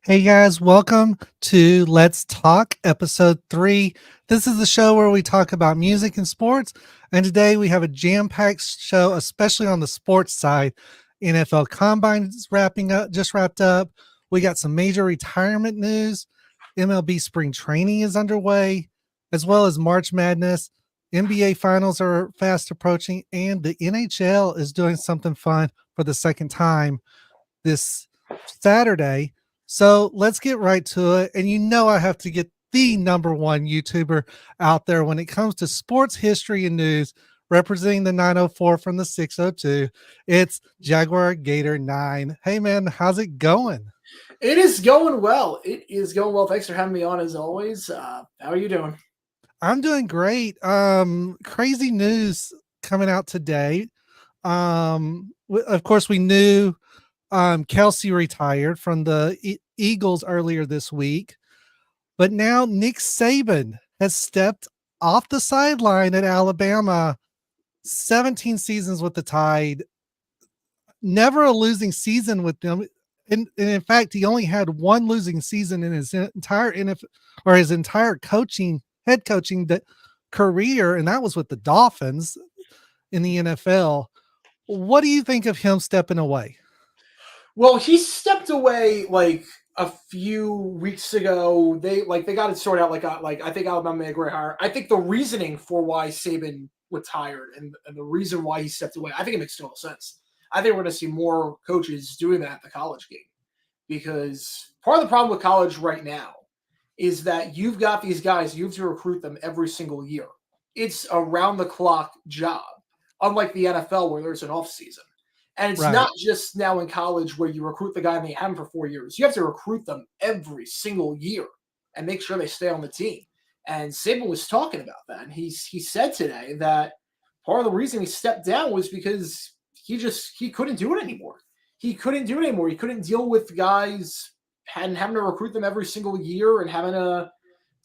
Hey guys, welcome to Let's Talk episode 3. This is the show where we talk about music and sports, and today we have a jam-packed show, especially on the sports side. NFL Combine is just wrapped up. We got some major retirement news. MLB spring training is underway, as well as March Madness. NBA finals are fast approaching, and the NHL is doing something fun for the second time this Saturday. So let's get right to it. And you know I have to get the number one YouTuber out there when it comes to sports history and news, representing the 904 from the 602. It's JaguarGator9. Hey man, how's it going? It is going well. It is going well. Thanks for having me on as always. How are you doing? I'm doing great. Crazy news coming out today. Of course, we knew Kelsey retired from the Eagles earlier this week, but now Nick Saban has stepped off the sideline at Alabama. 17 seasons with the Tide, never a losing season with them. And in fact, he only had one losing season in his entire NFL or his entire head coaching career, and that was with the Dolphins in the NFL. What do you think of him stepping away? Well, he stepped away like a few weeks ago. They got it sorted out. I think Alabama made a great hire. I think the reasoning for why Saban retired and the reason why he stepped away, I think it makes total sense. I think we're going to see more coaches doing that at the college game, because part of the problem with college right now is that you've got these guys, you have to recruit them every single year. It's a round the clock job, unlike the NFL where there's an off season. And it's not just now in college where you recruit the guy and they have him for 4 years. You have to recruit them every single year and make sure they stay on the team. And Saban was talking about that. And he said today that part of the reason he stepped down was because he couldn't do it anymore. He couldn't do it anymore. He couldn't deal with guys and having to recruit them every single year and having to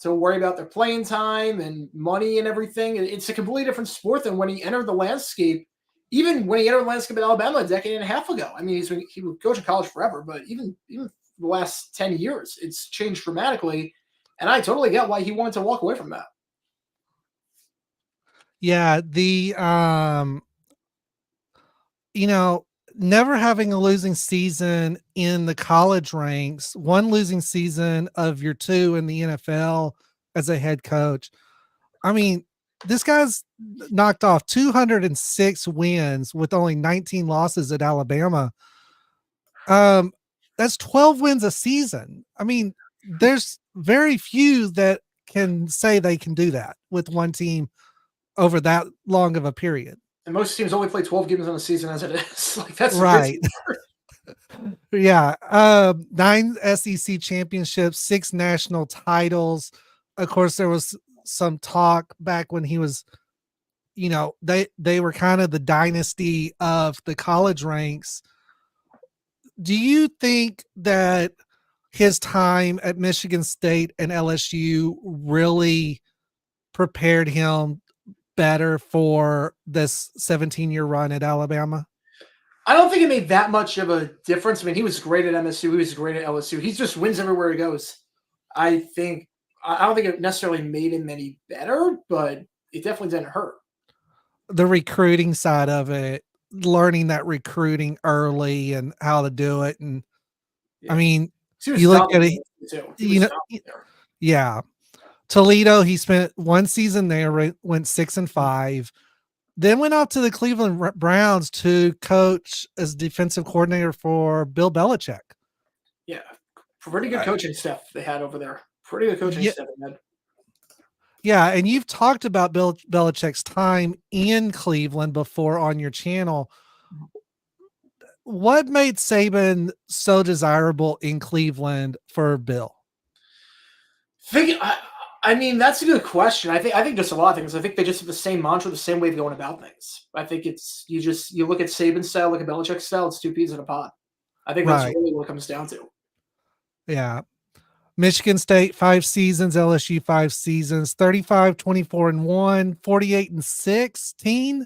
worry about their playing time and money and everything. It's a completely different sport than when he entered the landscape. Even when he entered the landscape at Alabama a decade and a half ago. I mean, he was coaching college forever, but even the last 10 years, it's changed dramatically. And I totally get why he wanted to walk away from that. Yeah, never having a losing season in the college ranks, one losing season of your two in the NFL as a head coach. I mean, this guy's knocked off 206 wins with only 19 losses at Alabama. That's 12 wins a season. I mean, there's very few that can say they can do that with one team over that long of a period. And most teams only play 12 games in a season as it is. Like that's right. Yeah. 9 SEC championships, 6 national titles. Of course, there was some talk back when he was, they were kind of the dynasty of the college ranks. Do you think that his time at Michigan State and LSU really prepared him better for this 17-year run at Alabama? I don't think it made that much of a difference. I mean, he was great at MSU. He was great at LSU. He just wins everywhere he goes. I don't think it necessarily made him any better, but it definitely didn't hurt. The recruiting side of it, learning that recruiting early and how to do it. And I mean, you look at it, yeah. Toledo, he spent one season there, went 6-5, then went out to the Cleveland Browns to coach as defensive coordinator for Bill Belichick. Yeah, pretty good coaching staff they had over there. Pretty good coaching staff they had. Yeah, and you've talked about Bill Belichick's time in Cleveland before on your channel. What made Saban so desirable in Cleveland for Bill? I mean, that's a good question. I think just a lot of things. I think they just have the same mantra, the same way of going about things. I think it's you look at Saban's style, look at Belichick's style. It's two peas in a pod. I think that's really what it comes down to. Yeah. Michigan State 5 seasons, LSU 5 seasons, 35, 24-1, 48-16.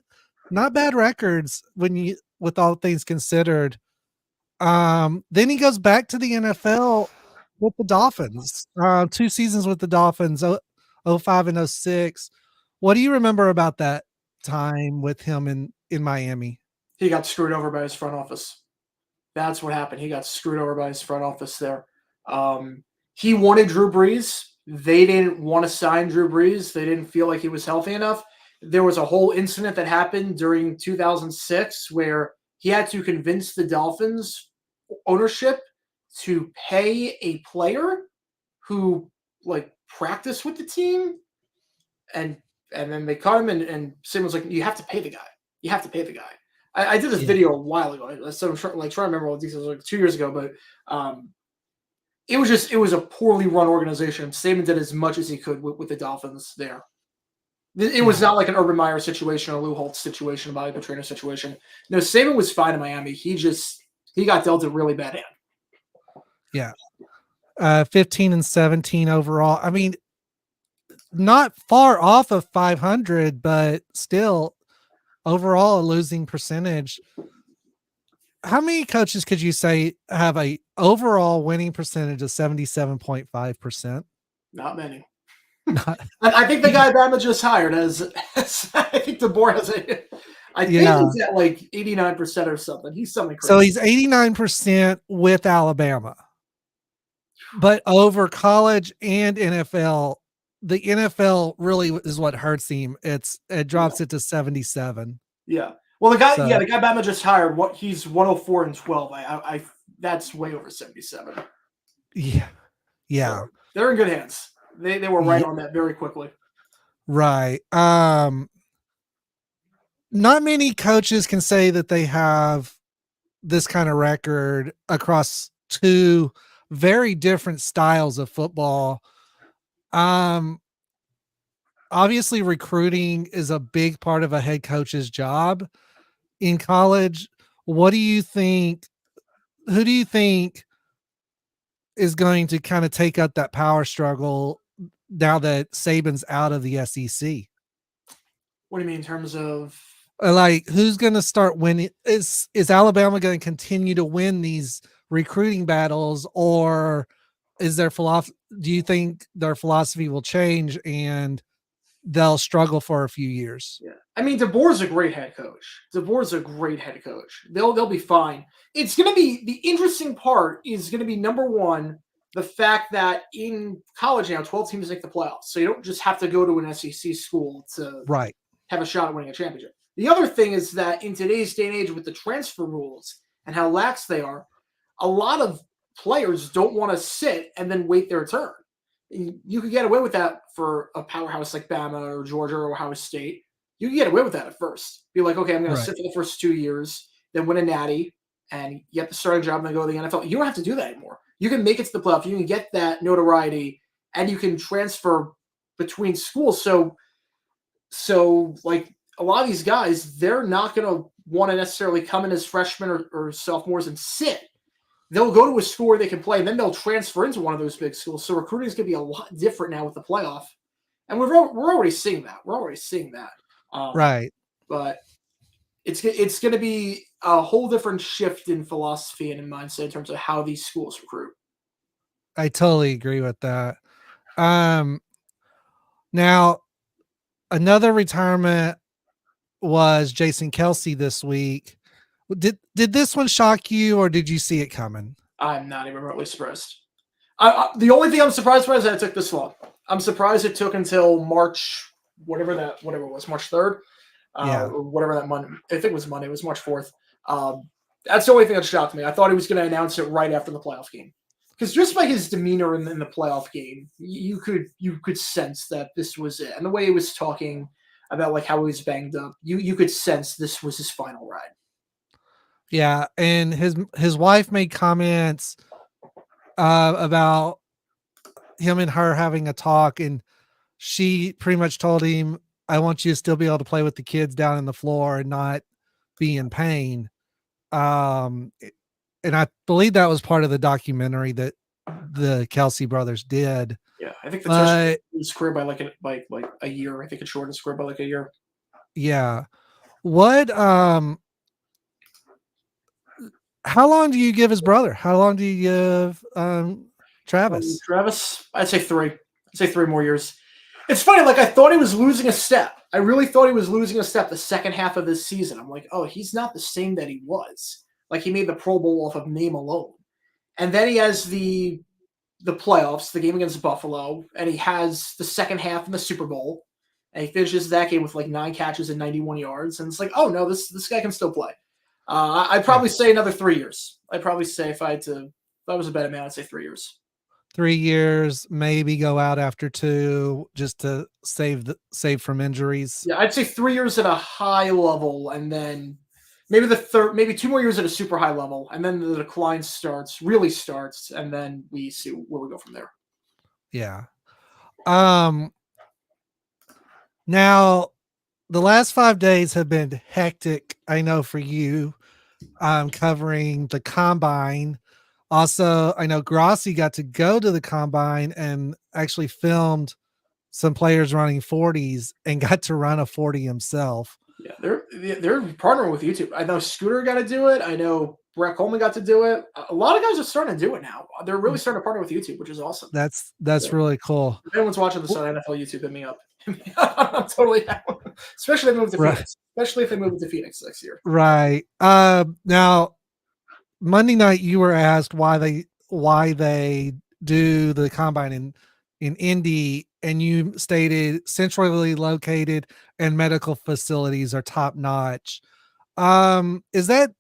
Not bad records with all things considered. Then he goes back to the NFL with the Dolphins. 2 seasons with the Dolphins, 05 and 06. What do you remember about that time with him in Miami? He got screwed over by his front office. That's what happened. He got screwed over by his front office there. He wanted Drew Brees. They didn't want to sign Drew Brees. They didn't feel like he was healthy enough. There was a whole incident that happened during 2006 where he had to convince the Dolphins ownership to pay a player who practiced with the team, and then they cut him, and Sim was like, "You have to pay the guy. You have to pay the guy." I did this video a while ago, so I'm trying to remember all the details, like 2 years ago, but it was a poorly run organization. Saban did as much as he could with the Dolphins there. It was not like an Urban Meyer situation or Lou Holtz situation, a Bobby Petrino situation. No, Saban was fine in Miami. He got dealt a really bad hand. Yeah. 15-17 overall. I mean, not far off of 500, but still overall a losing percentage. How many coaches could you say have a overall winning percentage of 77.5%? Not many. I think the guy Bama just hired as I think the board has I think he's at like 89% or something. He's something crazy. So he's 89% with Alabama. But over college and NFL, the NFL really is what hurts him. It drops it to 77. Yeah. Well, the guy Bama just hired, he's 104-12. I that's way over 77. Yeah. Yeah. So they're in good hands. They were right on that very quickly. Right. Not many coaches can say that they have this kind of record across 2 very different styles of football. Obviously recruiting is a big part of a head coach's job in college. Who do you think is going to kind of take up that power struggle now that Saban's out of the SEC? What do you mean in terms of who's going to start winning? Is Alabama going to continue to win these recruiting battles, or is their philosophy? Do you think their philosophy will change and they'll struggle for a few years? Yeah, I mean, DeBoer's a great head coach. They'll be fine. It's going to be the interesting part is going to be number one. the fact that in college now 12 teams make the playoffs, so you don't just have to go to an SEC school to Right. have a shot at winning a championship. The other thing is that in today's day and age with the transfer rules and how lax they are, a lot of players don't want to sit and then wait their turn. You could get away with that for a powerhouse like Bama or Georgia or Ohio State. You can get away with that at first. Be like, okay, I'm going to Right. sit for the first 2 years, then win a natty, and get the starting job and then go to the NFL. You don't have to do that anymore. You can make it to the playoff. You can get that notoriety, and you can transfer between schools. So like a lot of these guys, they're not going to want to necessarily come in as freshmen or sophomores and sit. They'll go to a school where they can play, and then they'll transfer into one of those big schools. So recruiting is going to be a lot different now with the playoff, and we're already seeing that. We're already seeing that. Right. But it's going to be a whole different shift in philosophy and in mindset in terms of how these schools recruit. I totally agree with that. Now another retirement was Jason Kelsey this week. Did this one shock you, or did you see it coming? I'm not even remotely surprised. The only thing I'm surprised by is that it took this long. I'm surprised it took until March, whatever it was, March 3rd, or whatever that Monday. I think it was Monday. It was March 4th. That's the only thing that shocked me. I thought he was going to announce it right after the playoff game, because just by his demeanor in the playoff game, you could sense that this was it, and the way he was talking about like how he was banged up, you could sense this was his final ride. Yeah, and his wife made comments about him and her having a talk, and she pretty much told him, "I want you to still be able to play with the kids down in the floor and not be in pain." And I believe that was part of the documentary that the Kelsey brothers did. Yeah, I think the his career by like a year. I think it shortened his career by like a year. Yeah. What how long do you give his brother? How long do you give Travis? Travis, I'd say 3. I'd say 3 more years. It's funny, like I thought he was losing a step. I really thought he was losing a step the second half of this season. I'm like, oh, he's not the same that he was. Like he made the Pro Bowl off of name alone. And then he has the playoffs, the game against Buffalo, and he has the second half in the Super Bowl. And he finishes that game with like 9 catches and 91 yards. And it's like, oh no, this guy can still play. I'd probably say another 3 years. I'd probably say if I was a better man, I'd say 3 years. 3 years, maybe go out after 2 just to save from injuries. Yeah, I'd say 3 years at a high level, and then maybe maybe 2 more years at a super high level, and then the decline really starts, and then we see where we go from there. Yeah. Now the last 5 days have been hectic, I know, for you, covering the combine. Also, I know Grossi got to go to the combine and actually filmed some players running 40s and got to run a 40 himself. Yeah, they're partnering with YouTube. I know Scooter got to do it. I know Brett Coleman got to do it. A lot of guys are starting to do it now. They're really starting to partner with YouTube, which is awesome. That's really cool. If anyone's watching this on NFL YouTube, hit me up. I'm totally down. Especially if they move to Phoenix. Especially if they move to Phoenix next year. Right. Now Monday night you were asked why they do the combine in Indy, and you stated centrally located and medical facilities are top notch. Is that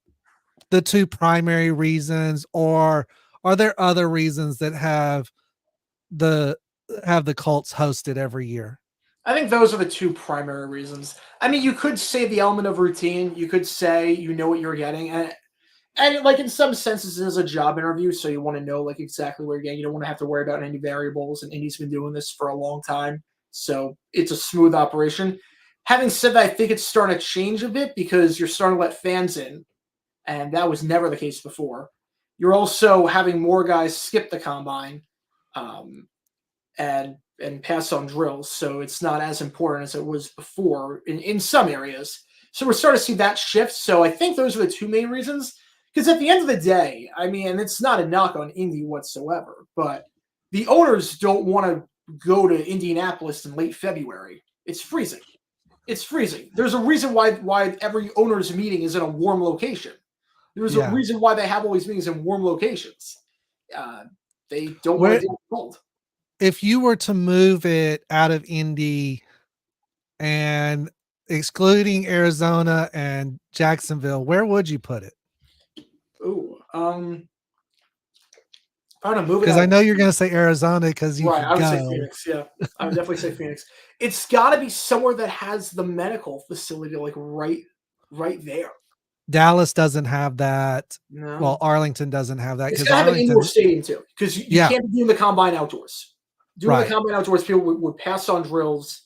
the 2 primary reasons, or are there other reasons that have the Colts hosted every year? I think those are the 2 primary reasons. I mean, you could say the element of routine. You could say you know what you're getting, and like in some senses, it is a job interview, so you want to know like exactly where you're getting. You don't want to have to worry about any variables, and Indy's been doing this for a long time, so it's a smooth operation. Having said that, I think it's starting to change a bit because you're starting to let fans in, and that was never the case before. You're also having more guys skip the combine, and pass on drills, so it's not as important as it was before in some areas. So we're starting to see that shift. So I think those are the 2 main reasons. Because at the end of the day, I mean, it's not a knock on Indy whatsoever, but the owners don't want to go to Indianapolis in late February. It's freezing. It's freezing. There's a reason why every owner's meeting is in a warm location. There's a reason why they have all these meetings in warm locations. They don't want to Where deal with cold. if you were to move it out of Indy and excluding Arizona and Jacksonville, where would you put it? Ooh, if I want to move it Because out I of know you're going to say Arizona because you right, could I would say go. Phoenix. Yeah, I would definitely say Phoenix. It's got to be somewhere that has the medical facility, like right there. Dallas doesn't have that. Well, No, Arlington doesn't have that it's because got to have an indoor Arlington, stadium too, because you yeah, can't be doing the combine outdoors. Doing the right. combine outdoors, people would pass on drills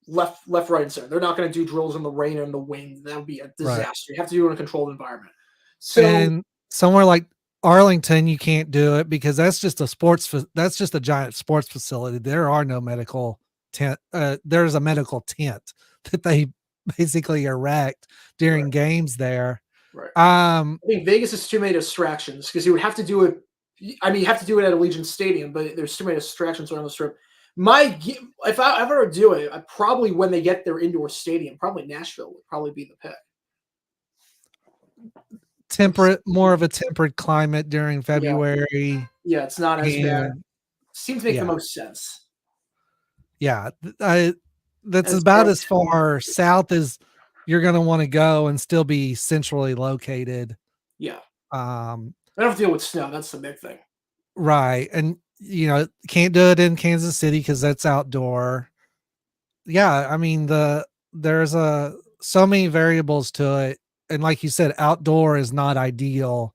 left, right, and center. They're not going to do drills in the rain and the wind. That would be a Right. disaster. You have to do it in a controlled environment. So And somewhere like Arlington, you can't do it because that's just that's just a giant sports facility. There are no medical tent. There's a medical tent that they basically erect right, during games there. right. Um, I think Vegas is too many distractions because you would have to do it. I mean, you have to do it at Allegiant Stadium, but there's too many distractions around the strip. If I ever do it, I probably when they get their indoor stadium, probably Nashville would probably be the pick. more of a temperate climate during Yeah, February, yeah, it's not as bad. and Seems to make the yeah, most sense. yeah, I that's As about as Arlington, far south as you're going to want to go and still be centrally located. yeah, Um, I don't have to deal with snow. That's the big thing. right, and can't do it in Kansas City because that's outdoor. Yeah, I mean there's a so many variables to it, and like you said, outdoor is not ideal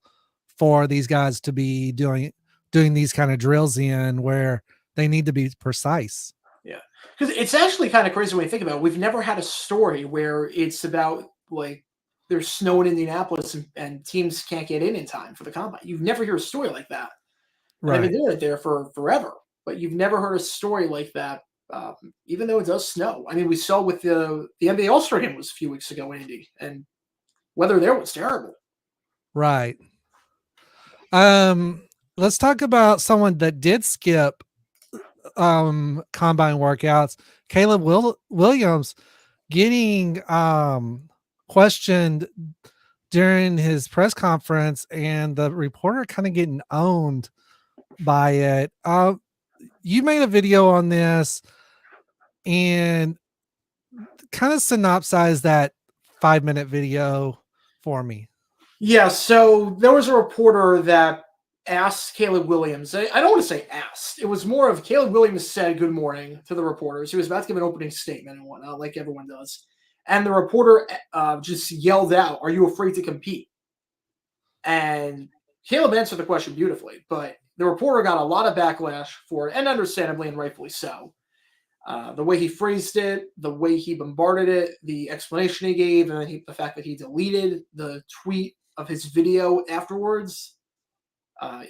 for these guys to be doing these kind of drills in where they need to be precise. Yeah, because it's actually kind of crazy when you think about it. We've never had a story where it's about like there's snow in Indianapolis and teams can't get in time for the combine. You've never heard a story like that, and they've been Right, doing it there for forever. But you've never heard a story like that, even though it does snow. I mean, we saw with the NBA All Star game was a few weeks ago in Indy, and weather there was terrible. right. Um, let's talk about someone that did skip combine workouts. Caleb Williams getting questioned during his press conference, and the reporter kind of getting owned by it. You made a video on this and kind of synopsize that 5-minute video for me. Yeah, so there was a reporter that asked Caleb Williams. I don't want to say asked. It was more of Caleb Williams said good morning to the reporters. He was about to give an opening statement and whatnot, like everyone does. And the reporter just yelled out, "Are you afraid to compete?" And Caleb answered the question beautifully, but the reporter got a lot of backlash for it, and understandably and rightfully so. The way he phrased it, the way he bombarded it, the explanation he gave, and then the fact that he deleted the tweet of his video afterwards,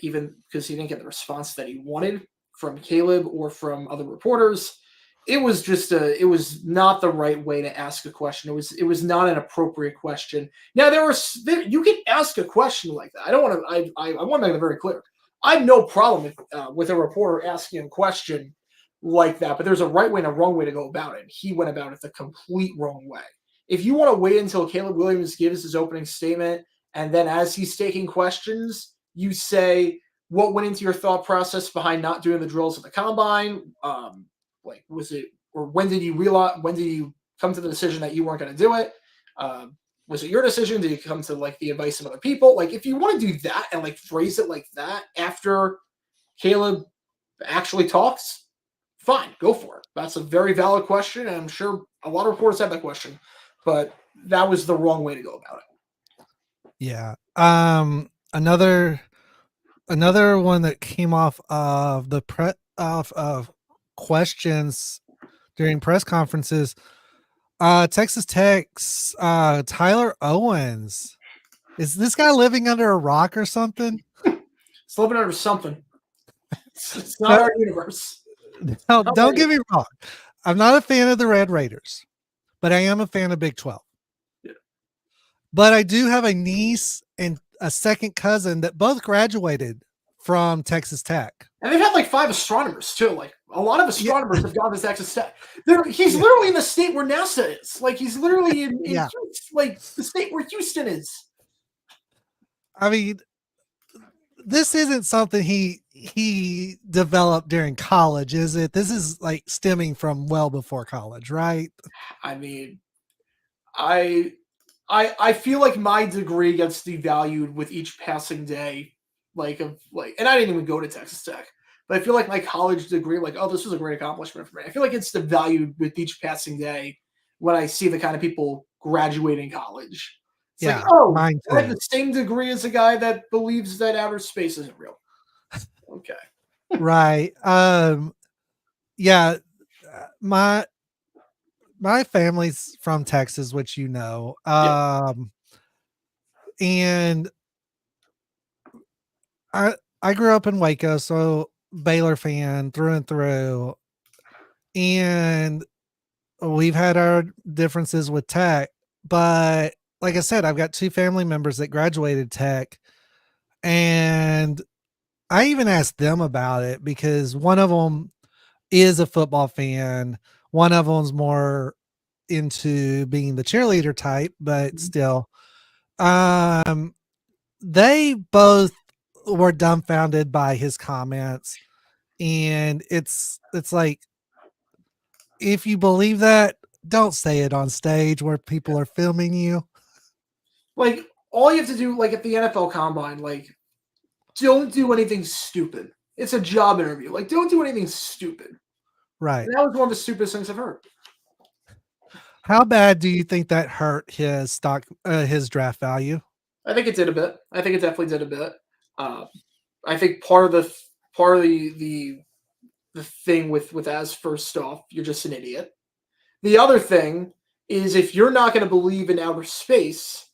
even because he didn't get the response that he wanted from Caleb or from other reporters. It was not the right way to ask a question. It was not an appropriate question. Now you can ask a question like that. I don't want to. I want to make it very clear. I have no problem with a reporter asking a question like that, but there's a right way and a wrong way to go about it. He went about it the complete wrong way. If you want to wait until Caleb Williams gives his opening statement, and then as he's taking questions, you say what went into your thought process behind not doing the drills at the combine. Like, was it, or when did you realize, when did you come to the decision that you weren't going to do it? Was it your decision? Did you come to like the advice of other people? Like, if you want to do that and like phrase it like that after Caleb actually talks, fine, go for it. That's a very valid question, and I'm sure a lot of reporters have that question, but that was the wrong way to go about it. Yeah. Another one that came off of the off of questions during press conferences. Texas Tech's Tyler Owens. Is this guy living under a rock or something? It's living under something. It's not No, our universe. no, don't get me wrong. I'm not a fan of the Red Raiders, but I am a fan of Big 12. Yeah. But I do have a niece and a second cousin that both graduated from Texas Tech. And they've had like 5 astronomers too. Like a lot of astronomers have gone to Texas Tech. He's literally in the state where NASA is. Like he's literally in like the state where Houston is. I mean, this isn't something he developed during college, is it? This is like stemming from well before college, right? I mean, I I feel like my degree gets devalued with each passing day, and I didn't even go to Texas Tech, but I feel like my college degree, like, oh, this was a great accomplishment for me. I feel like it's devalued with each passing day when I see the kind of people graduating college. It's like, Yeah, oh, mine I have too. the same degree as a guy that believes that outer space isn't real. Okay. Right. Yeah, my family's from Texas, which you know. Yeah. And I grew up in Waco, so Baylor fan through and through. And we've had our differences with Tech, but like I said, I've got two family members that graduated Tech, and I even asked them about it because one of them is a football fan. One of them's more into being the cheerleader type, but still, um, they both were dumbfounded by his comments, and it's like, if you believe that, don't say it on stage where people are filming you. Like, all you have to do, like, at the NFL Combine, like, don't do anything stupid. It's a job interview. Like, don't do anything stupid. Right. And that was one of the stupidest things I've heard. How bad do you think that hurt his his draft value? I think it did a bit. I think it definitely did a bit. Uh, I think part of the thing with as first off, you're just an idiot. The other thing is, if you're not going to believe in outer space,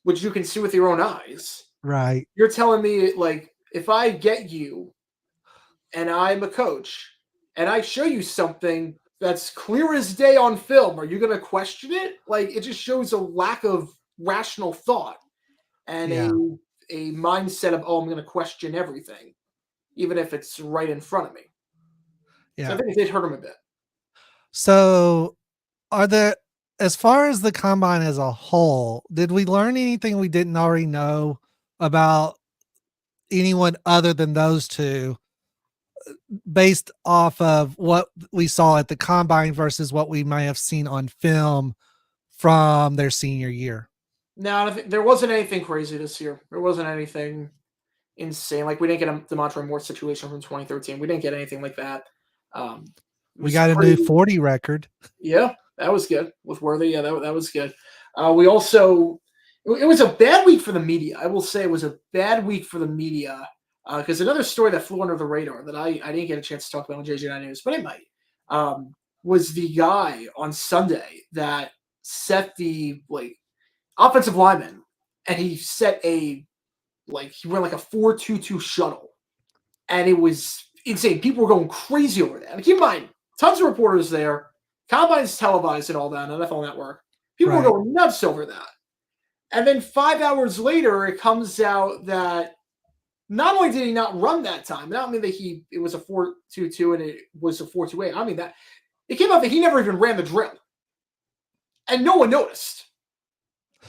which you can see with your own eyes, Right. you're telling me, like, if I get you and I'm a coach and I show you something that's clear as day on film, are you going to question it? Like, it just shows a lack of rational thought and Yeah. a mindset of, oh, I'm going to question everything, even if it's right in front of me. So I Yeah. think it did hurt him a bit. So, are there, as far as the combine as a whole, did we learn anything we didn't already know about anyone other than those two based off of what we saw at the combine versus what we might have seen on film from their senior year? Now, there wasn't anything crazy this year. There wasn't anything insane. Like, we didn't get a Demontre Moore situation from 2013. We didn't get anything like that. Um, it We was got a new pretty. 40 record. Yeah, that was good with Worthy. Yeah, that was good. We also, it was a bad week for the media. I will say it was a bad week for the media because another story that flew under the radar that I didn't get a chance to talk about on JJ9 News, but I might, was the guy on Sunday that set the, like, offensive lineman, and he set he ran like a 4.22 shuttle, and it was insane. People were going crazy over that. And keep in mind, tons of reporters there. Combine's televised and all that on NFL Network. People were Right. going nuts over that. And then 5 hours later, it comes out that not only did he not run that time, not mean that it was a 4.22 and it was a 4.28. I mean that it came out that he never even ran the drill, and no one noticed.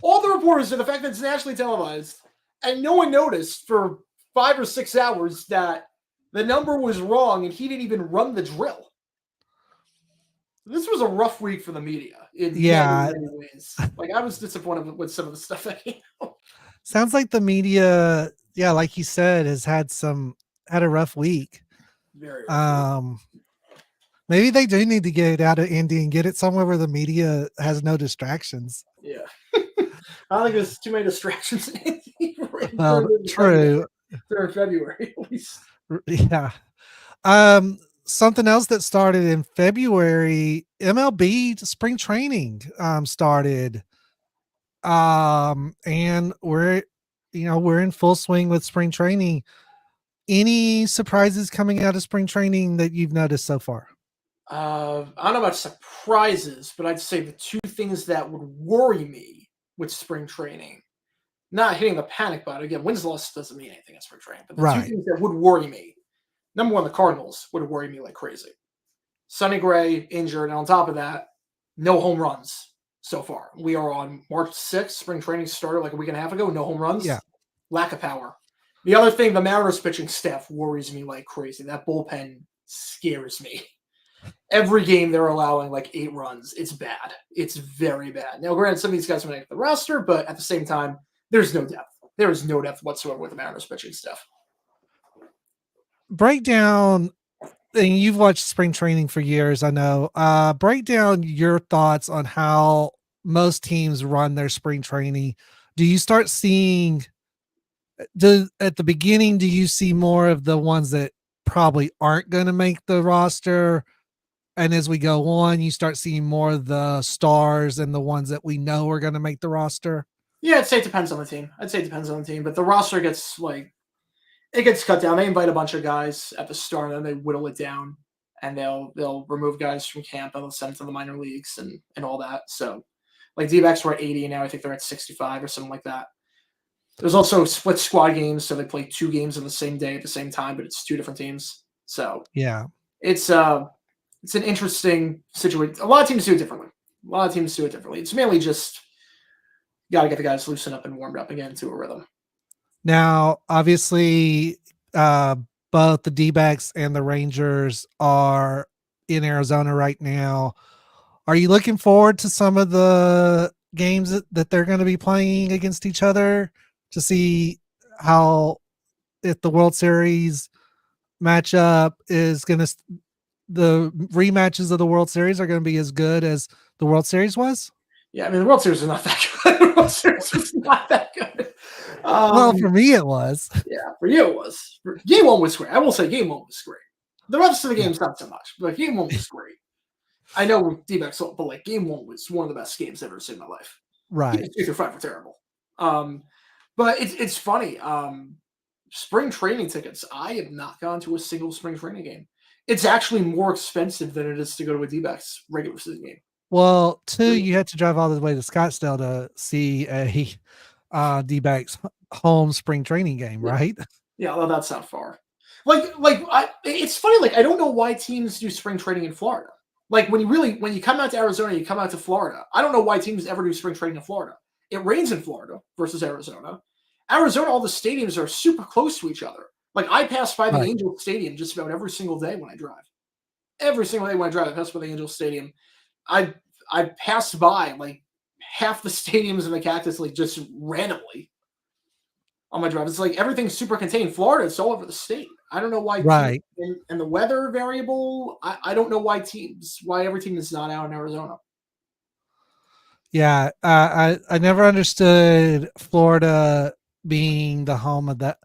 All the reporters and the fact that it's nationally televised, and no one noticed for 5 or 6 hours that the number was wrong and he didn't even run the drill. This was a rough week for the media in Yeah. many ways. Like, I was disappointed with some of the stuff that came out. Sounds like the media, yeah, like you said, had a rough week. Very rough week. Um, Maybe they do need to get it out of Indy and get it somewhere where the media has no distractions. Yeah. I don't think there's too many distractions Well, true. during February, at least. Yeah. Something else that started in February, MLB spring training started. And we're in full swing with spring training. Any surprises coming out of spring training that you've noticed so far? I don't know about surprises, but I'd say the two things that would worry me with spring training, not hitting the panic button. Again, wins loss doesn't mean anything in spring training, but the two Right. things that would worry me, number one, the Cardinals would worry me like crazy. Sonny Gray injured, and on top of that, no home runs so far. We are on March 6th. Spring training started like a week and a half ago. No home runs. Yeah. Lack of power. The other thing, the Mariners pitching staff worries me like crazy. That bullpen scares me. Every game they're allowing like 8 runs. It's bad. It's very bad. Now, granted, some of these guys are make the roster, but at the same time, there's no depth. There is no depth whatsoever with the Mariners pitching staff. Break down, and you've watched spring training for years, I know. Break down your thoughts on how most teams run their spring training. Do you start seeing at the beginning, do you see more of the ones that probably aren't going to make the roster? And as we go on, you start seeing more of the stars and the ones that we know are going to make the roster? Yeah, I'd say it depends on the team. But the roster gets it gets cut down. They invite a bunch of guys at the start, and then they whittle it down, and they'll remove guys from camp and they'll send them to the minor leagues and all that. So, like D-backs were at 80, and now I think they're at 65 or something like that. There's also split squad games, so they play 2 games on the same day at the same time, but it's 2 different teams. So Yeah. it's an interesting situation. A lot of teams do it differently. It's mainly just you got to get the guys loosened up and warmed up again to a rhythm. Now, obviously, both the D-backs and the Rangers are in Arizona right now. Are you looking forward to some of the games that they're going to be playing against each other to see how, if the World Series matchup is going to, the rematches of the World Series are going to be as good as the World Series was? Yeah, I mean, the World Series is not that good. The World Series was not that good. Well, for me, it was. Yeah, for you, it was. Game 1 was great. I will say game 1 was great. The rest of the game's not so much, but game 1 was great. I know D-backs, but like game 1 was one of the best games I've ever seen in my life. Right. Games 2 through 5 were terrible. But it's funny. Spring training tickets. I have not gone to a single spring training game. It's actually more expensive than it is to go to a D-backs regular season game. Well, you had to drive all the way to Scottsdale to see a D-backs home spring training game, right? Yeah, well, that's not far. It's funny. Like, I don't know why teams do spring training in Florida. Like, when you come out to Arizona, you come out to Florida. I don't know why teams ever do spring training in Florida. It rains in Florida versus Arizona. Arizona, all the stadiums are super close to each other. Like, I pass by the Angels Stadium just about every single day when I drive. Every single day when I drive, I pass by the Angels Stadium. I passed by like half the stadiums in the Cactus League just randomly on my drive. It's like everything's super contained. Florida, it's all over the state. I don't know why. Right. And the weather variable. I don't know why every team is not out in Arizona. Yeah, I never understood Florida being the home of that,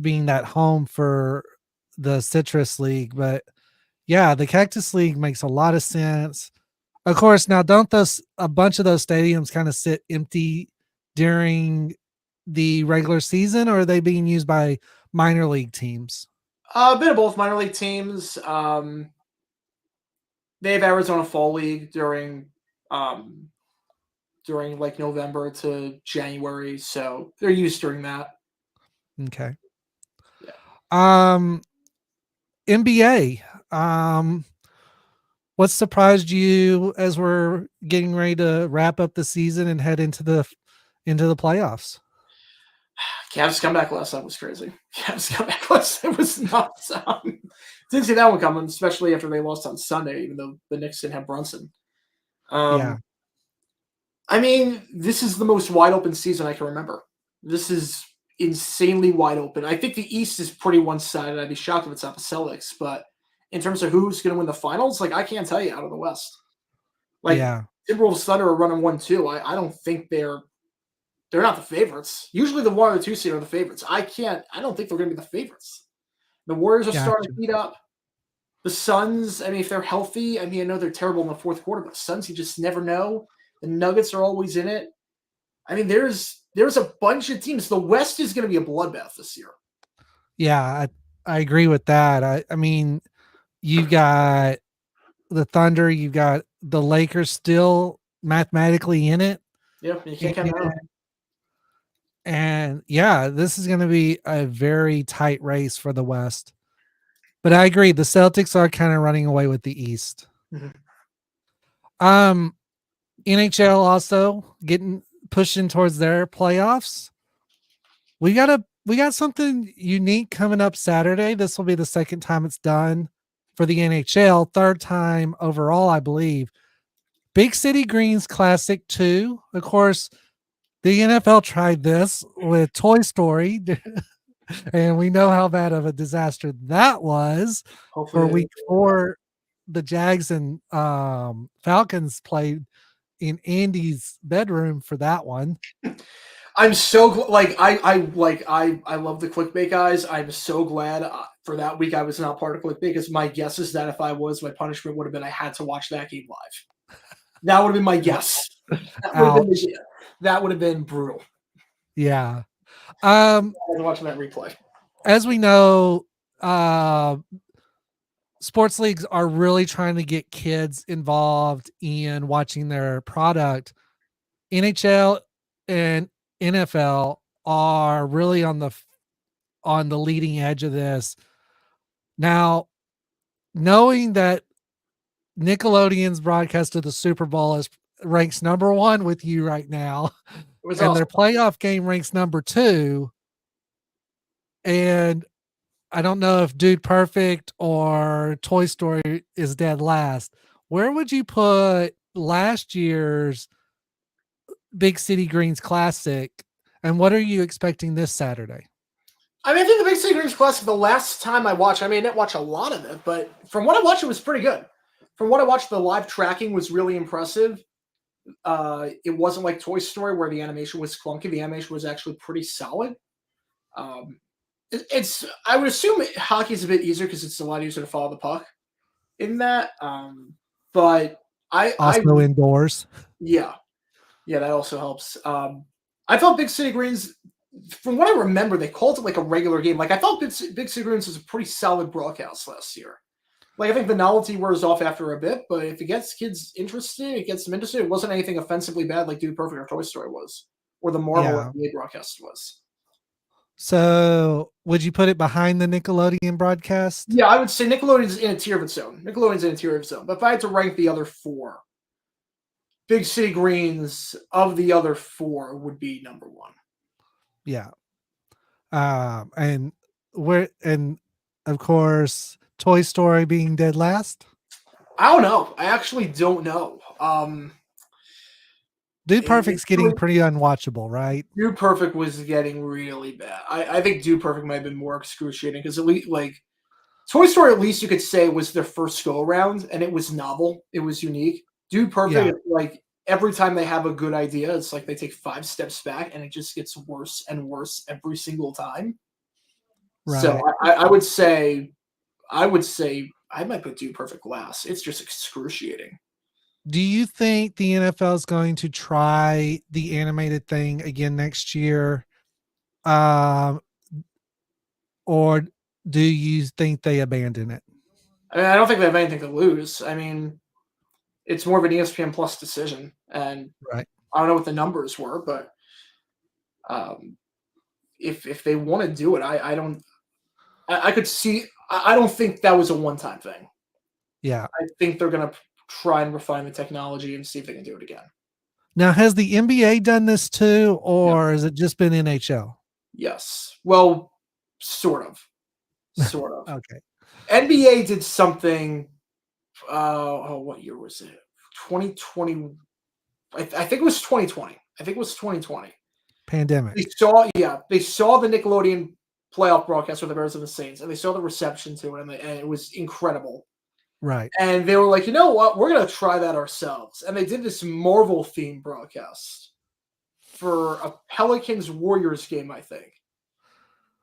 being that home for the Citrus League, but yeah, the Cactus League makes a lot of sense. Of course, now don't a bunch of those stadiums kind of sit empty during the regular season, or are they being used by minor league teams? A bit of both minor league teams. They have Arizona Fall League during like November to January, so they're used during that. Okay. Yeah. NBA. What surprised you as we're getting ready to wrap up the season and head into the playoffs? Cavs comeback last night was crazy. Cavs comeback last night was nuts. Didn't see that one coming, especially after they lost on Sunday, even though the Knicks didn't have Brunson. Yeah. I mean, this is the most wide open season I can remember. This is insanely wide open. I think the East is pretty one-sided. I'd be shocked if it's not the Celtics, but in terms of who's going to win the finals, like, I can't tell you out of the West. Like, Timberwolves Thunder are running 1-2. I don't think they're not the favorites. Usually the 1 or 2 seed are the favorites. I don't think they're going to be the favorites. The Warriors are starting to heat up. The Suns, I mean, if they're healthy, I mean, I know they're terrible in the fourth quarter, but the Suns, you just never know. The Nuggets are always in it. I mean, there's a bunch of teams. The West is going to be a bloodbath this year. Yeah, I agree with that. I mean, you've got the Thunder, you've got the Lakers still mathematically in it. Yeah, you can't count them out. And yeah, this is going to be a very tight race for the West. But I agree, the Celtics are kind of running away with the East. Mm-hmm. NHL also pushing towards their playoffs we got something unique coming up Saturday. This will be the second time it's done for the NHL, third time overall, I believe. Big City Greens Classic 2. Of course, the NFL tried this with Toy Story, and we know how bad of a disaster that was. For Hopefully, week 4, the Jags and Falcons played in Andy's bedroom for that one. I'm so like I love the clickbait guys. I'm so glad for that week I was not part of clickbait because my guess is that if I was, my punishment would have been I had to watch that game live. That would have been my guess. Ouch. That would have been brutal. Yeah. I was watching that replay. As we know, sports leagues are really trying to get kids involved in watching their product. NHL and NFL are really on the leading edge of this. Now, knowing that Nickelodeon's broadcast of the Super Bowl ranks number 1 with you right now, It was and awesome. their playoff game ranks number 2, and I don't know if Dude Perfect or Toy Story is dead last. Where would you put last year's Big City Greens Classic, and what are you expecting this Saturday? I mean, I think the Big City Greens Classic, the last time I watched, I didn't watch a lot of it, but from what I watched, it was pretty good. From what I watched, the live tracking was really impressive. It wasn't like Toy Story where the animation was clunky. The animation was actually pretty solid. I would assume hockey's a bit easier because it's a lot easier to follow the puck in that. But Also indoors. Yeah, that also helps. I thought Big City Greens, from what I remember, they called it like a regular game. Like I thought Big City Greens was a pretty solid broadcast last year. Like I think the novelty wears off after a bit, but if it gets kids interested, it gets them interested. It wasn't anything offensively bad like Dude Perfect or Toy Story was, or the Marvel NBA broadcast was. So, would you put it behind the Nickelodeon broadcast? Yeah, I would say Nickelodeon's in a tier of its own. Nickelodeon's in a tier of its own. But if I had to rank the other 4, Big City Greens of the other 4 would be number 1. Yeah. And of course, Toy Story being dead last. I don't know. I actually don't know. Dude Perfect's getting pretty unwatchable, right? Dude Perfect was getting really bad. I think Dude Perfect might have been more excruciating because at least like Toy Story, at least you could say was their first go around, and it was novel. It was unique. Dude Perfect, like every time they have a good idea, it's like they take 5 steps back, and it just gets worse and worse every single time. Right. So I would say I might put Dude Perfect last. It's just excruciating. Do you think the NFL is going to try the animated thing again next year? Or do you think they abandon it? I mean, I don't think they have anything to lose. I mean, it's more of an ESPN Plus decision, and right. I don't know what the numbers were, but if they want to do it, I could see. I don't think that was a one-time thing. Yeah, I think they're going to try and refine the technology and see if they can do it again. Now, has the NBA done this too, or has it just been NHL? Yes. Well, sort of. Okay. NBA did something. What year was it? 2020. I think it was 2020. I think it was 2020. Pandemic. They saw the Nickelodeon playoff broadcast with the Bears and the Saints, and they saw the reception to it, and it was incredible. Right. And they were like, you know what? We're going to try that ourselves. And they did this Marvel-themed broadcast for a Pelicans-Warriors game, I think.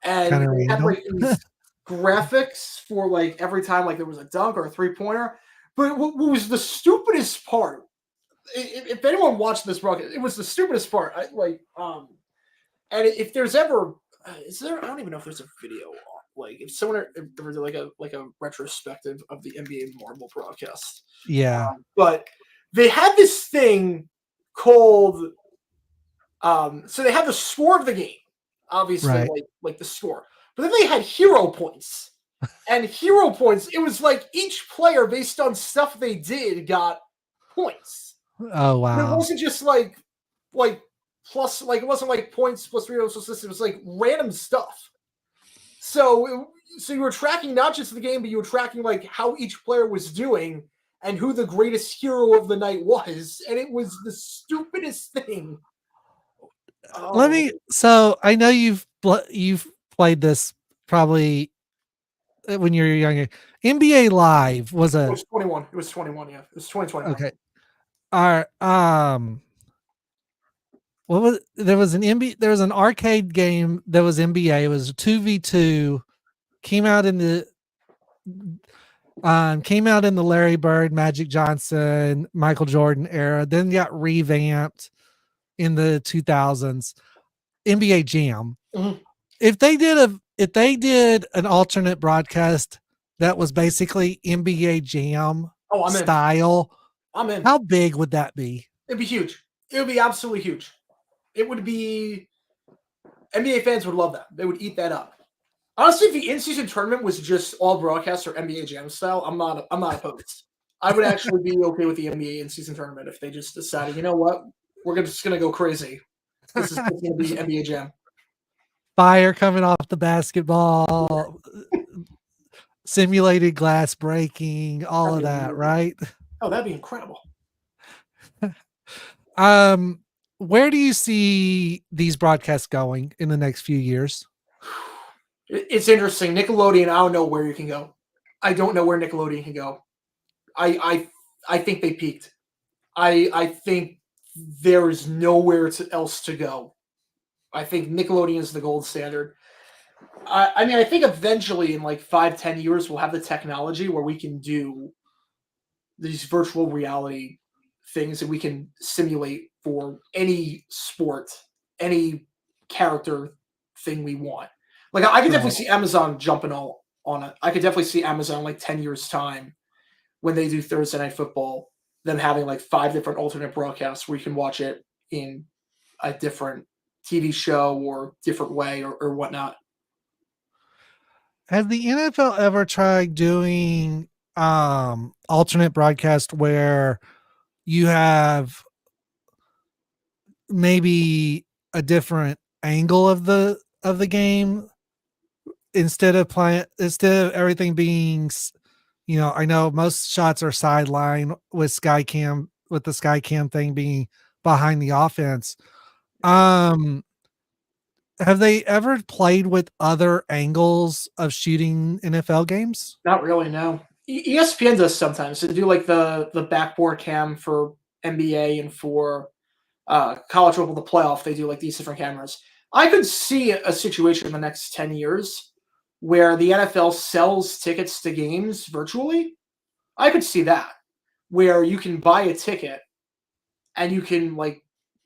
And they had like these graphics for like every time like there was a dunk or a three-pointer. But what was the stupidest part? If anyone watched this broadcast, it was the stupidest part. And if there's ever, I don't even know if there's a video. Like if there was like a retrospective of the NBA Marvel broadcast. Yeah. But they had this thing called. So they had the score of the game, obviously, right. like the score. But then they had hero points. And hero points, it was like each player, based on stuff they did, got points. Oh, wow. And it wasn't just like plus like it wasn't like points plus rebounds plus assists. It was like random stuff. So you were tracking not just the game, but you were tracking like how each player was doing and who the greatest hero of the night was, and it was the stupidest thing. Oh. So I know you've played this probably when you were younger. NBA Live was It a was 21. It was 21. Yeah, it was 2021. okay. Our what was there was an NBA there was an arcade game that was NBA. It was 2v2. Came out in the Larry Bird, Magic Johnson, Michael Jordan era. Then got revamped in the 2000s. NBA Jam. Mm-hmm. If they did an alternate broadcast that was basically NBA Jam style, I'm in. How big would that be? It'd be huge. It would be absolutely huge. It would be. NBA fans would love that. They would eat that up. Honestly, if the in-season tournament was just all broadcast or NBA Jam style, I'm not opposed. I would actually be okay with the NBA in-season tournament if they just decided, you know what, we're just gonna go crazy. This is gonna be NBA Jam. Fire coming off the basketball, simulated glass breaking, all of that, right? Oh, that'd be incredible. Where do you see these broadcasts going in the next few years? It's interesting. Nickelodeon, I don't know where you can go. I don't know where Nickelodeon can go. I think they peaked. I think there is nowhere else to go. I think Nickelodeon is the gold standard. I mean, I think eventually in like 5-10 years, we'll have the technology where we can do these virtual reality things that we can simulate for any sport, any character thing we want. Like I could definitely see Amazon jumping all on it. I could definitely see Amazon like 10 years time when they do Thursday Night Football, them having like 5 different alternate broadcasts where you can watch it in a different TV show or different way or whatnot. Has the NFL ever tried doing alternate broadcast where you have maybe a different angle of the game instead of everything being, I know most shots are sideline with the Skycam thing being behind the offense. Have they ever played with other angles of shooting NFL games? Not really, no. ESPN does sometimes. They do like the backboard cam for NBA and for college football, the playoff. They do like these different cameras. I could see a situation in the next 10 years where the NFL sells tickets to games virtually. I could see that, where you can buy a ticket and you can like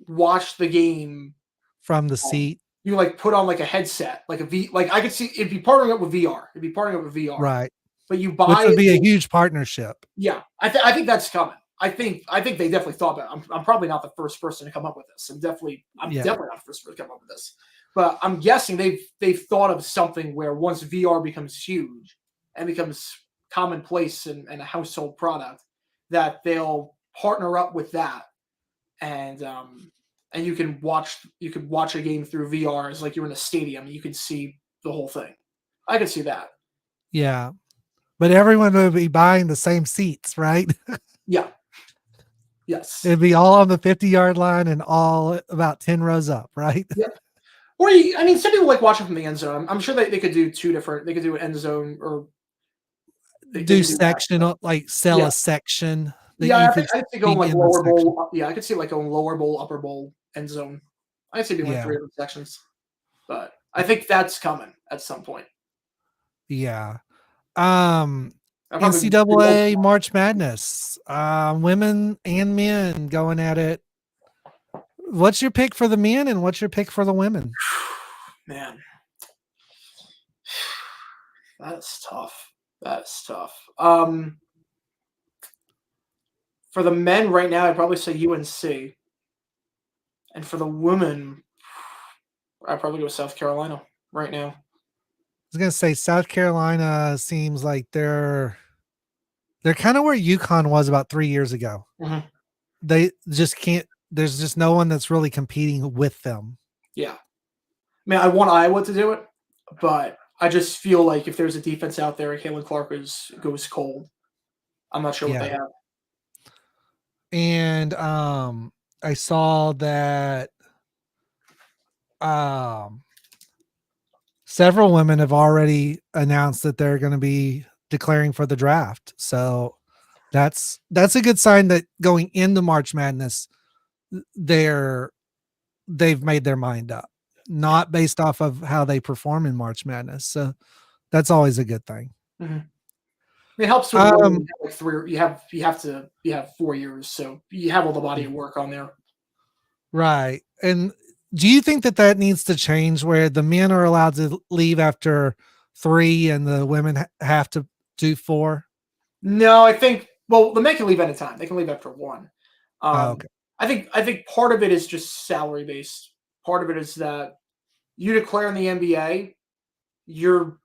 watch the game from the seat. You like put on like a headset, like I could see it'd be partnering up with VR. Right. But you buy, which would be a huge partnership. Yeah, I think that's coming. I think they definitely thought about it. I'm probably not the first person to come up with this. I'm definitely not the first person to come up with this. But I'm guessing they've thought of something where once VR becomes huge and becomes commonplace and a household product, that they'll partner up with that, and you can watch a game through VR as like you're in a stadium. You can see the whole thing. I could see that. Yeah, but everyone would be buying the same seats, right? Yeah. Yes. It'd be all on the 50-yard line and all about 10 rows up, right? Yeah. Or some people like watching from the end zone. I'm sure they could do two different. They could do an end zone or do sectional, like sell a section. Yeah, I could go like lower bowl. Yeah, I could see like going lower bowl, upper bowl, end zone. I could see doing like 3 different sections. But I think that's coming at some point. Yeah. NCAA March Madness, women and men going at it. What's your pick for the men and what's your pick for the women? Man, that's tough. For the men right now, I'd probably say UNC. And for the women, I'd probably go South Carolina right now. I was going to say South Carolina seems like they're kind of where UConn was about 3 years ago. Mm-hmm. They just can't there's just no one that's really competing with them. Yeah. I mean, I want Iowa to do it, but I just feel like if there's a defense out there and Caitlin Clark goes cold, I'm not sure what they Yeah. have. And I saw that um several women have already announced that they're going to be declaring for the draft. So that's a good sign that going into March Madness, they're they've made their mind up, Yeah. not based off of how they perform in March Madness. So that's always a good thing. Mhm. It helps with women. Um, Like you have 4 years, so you have all the body of work on there. right. And do you think that that needs to change where the men are allowed to leave after 3 and the women have to do 4? No, I think the men can leave anytime. They can leave after one. Oh, Um, okay. I think part of it is just salary based. Part of it is that you declare in the NBA, you're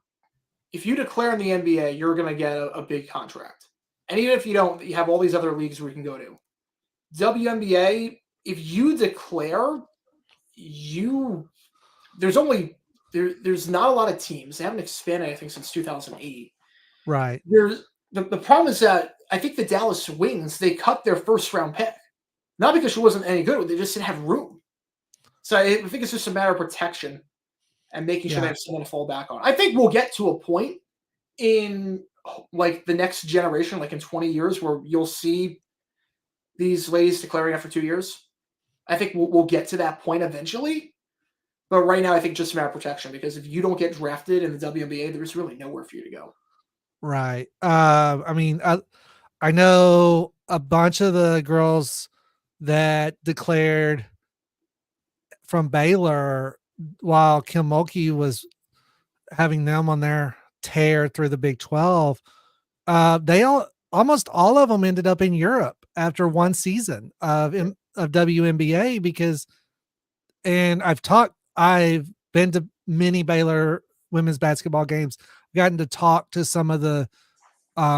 if you declare in the NBA, you're going to get a big contract. And even if you don't, you have all these other leagues where you can go to. WNBA, if you declare, you there's not a lot of teams. They haven't expanded, I think, since 2008. Right. The problem is that I think the Dallas Wings, they cut their first round pick. Not because she wasn't any good, they just didn't have room. So I think it's just a matter of protection and making sure they Yeah. have someone to fall back on. I think we'll get to a point in like the next generation, like in 20 years, where you'll see these ladies declaring after 2 years. I think we'll get to that point eventually. But right now, I think just a matter of protection, because if you don't get drafted in the WNBA, there's really nowhere for you to go. Right. I mean, I know a bunch of the girls that declared from Baylor while Kim Mulkey was having them on their tear through the Big 12. Almost all of them ended up in Europe after one season of WNBA because, and I've been to many Baylor women's basketball games, gotten to talk to some of the